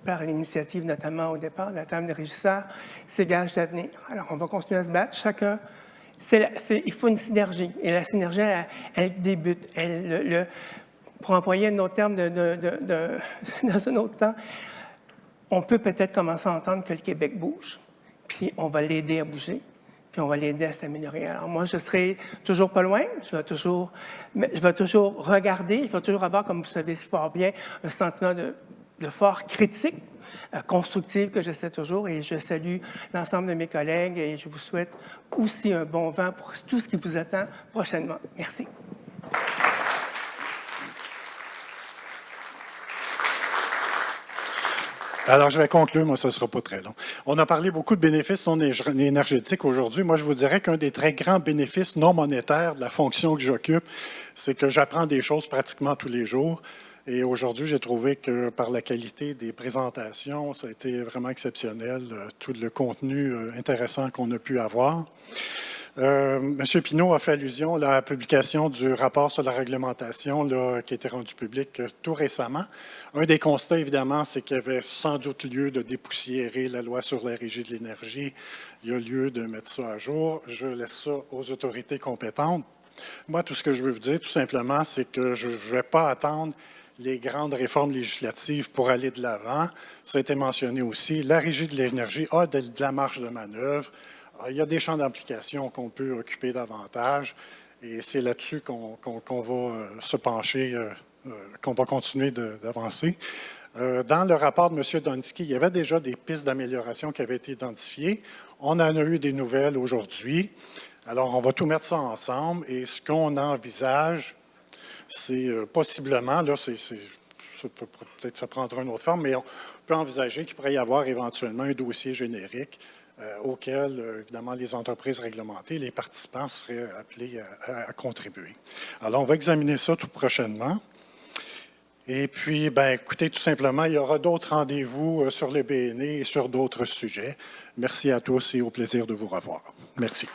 par l'initiative notamment au départ de la table des régisseurs, c'est gage d'avenir. Alors, on va continuer à se battre. Chacun, il faut une synergie. Et la synergie, elle débute. Pour employer un autre terme dans un autre temps, on peut peut-être commencer à entendre que le Québec bouge. Puis, on va l'aider à bouger. puis on va l'aider à s'améliorer. Alors moi, je serai toujours pas loin, je vais toujours regarder, il faut toujours avoir, comme vous savez fort bien, un sentiment de fort critique, constructive que j'essaie toujours, et je salue l'ensemble de mes collègues et je vous souhaite aussi un bon vent pour tout ce qui vous attend prochainement. Merci. Alors, je vais conclure, moi, ce ne sera pas très long. On a parlé beaucoup de bénéfices non énergétiques aujourd'hui. Moi, je vous dirais qu'un des très grands bénéfices non monétaires de la fonction que j'occupe, c'est que j'apprends des choses pratiquement tous les jours. Et aujourd'hui, j'ai trouvé que par la qualité des présentations, ça a été vraiment exceptionnel, tout le contenu intéressant qu'on a pu avoir. M. Pinault a fait allusion à la publication du rapport sur la réglementation là, qui a été rendu public tout récemment. Un des constats, évidemment, c'est qu'il y avait sans doute lieu de dépoussiérer la loi sur la régie de l'énergie. Il y a lieu de mettre ça à jour. Je laisse ça aux autorités compétentes. Moi, tout ce que je veux vous dire, tout simplement, c'est que je ne vais pas attendre les grandes réformes législatives pour aller de l'avant. Ça a été mentionné aussi. La régie de l'énergie a de la marge de manœuvre. Il y a des champs d'application qu'on peut occuper davantage et c'est là-dessus qu'on va se pencher, qu'on va continuer d'avancer. Dans le rapport de M. Donsky, il y avait déjà des pistes d'amélioration qui avaient été identifiées. On en a eu des nouvelles aujourd'hui. Alors, on va tout mettre ça ensemble et ce qu'on envisage, c'est possiblement, là, peut-être ça prendra une autre forme, mais on peut envisager qu'il pourrait y avoir éventuellement un dossier générique auquel, évidemment, les entreprises réglementées, les participants seraient appelés à contribuer. Alors, on va examiner ça tout prochainement. Et puis, écoutez, tout simplement, il y aura d'autres rendez-vous sur le BNE et sur d'autres sujets. Merci à tous et au plaisir de vous revoir. Merci.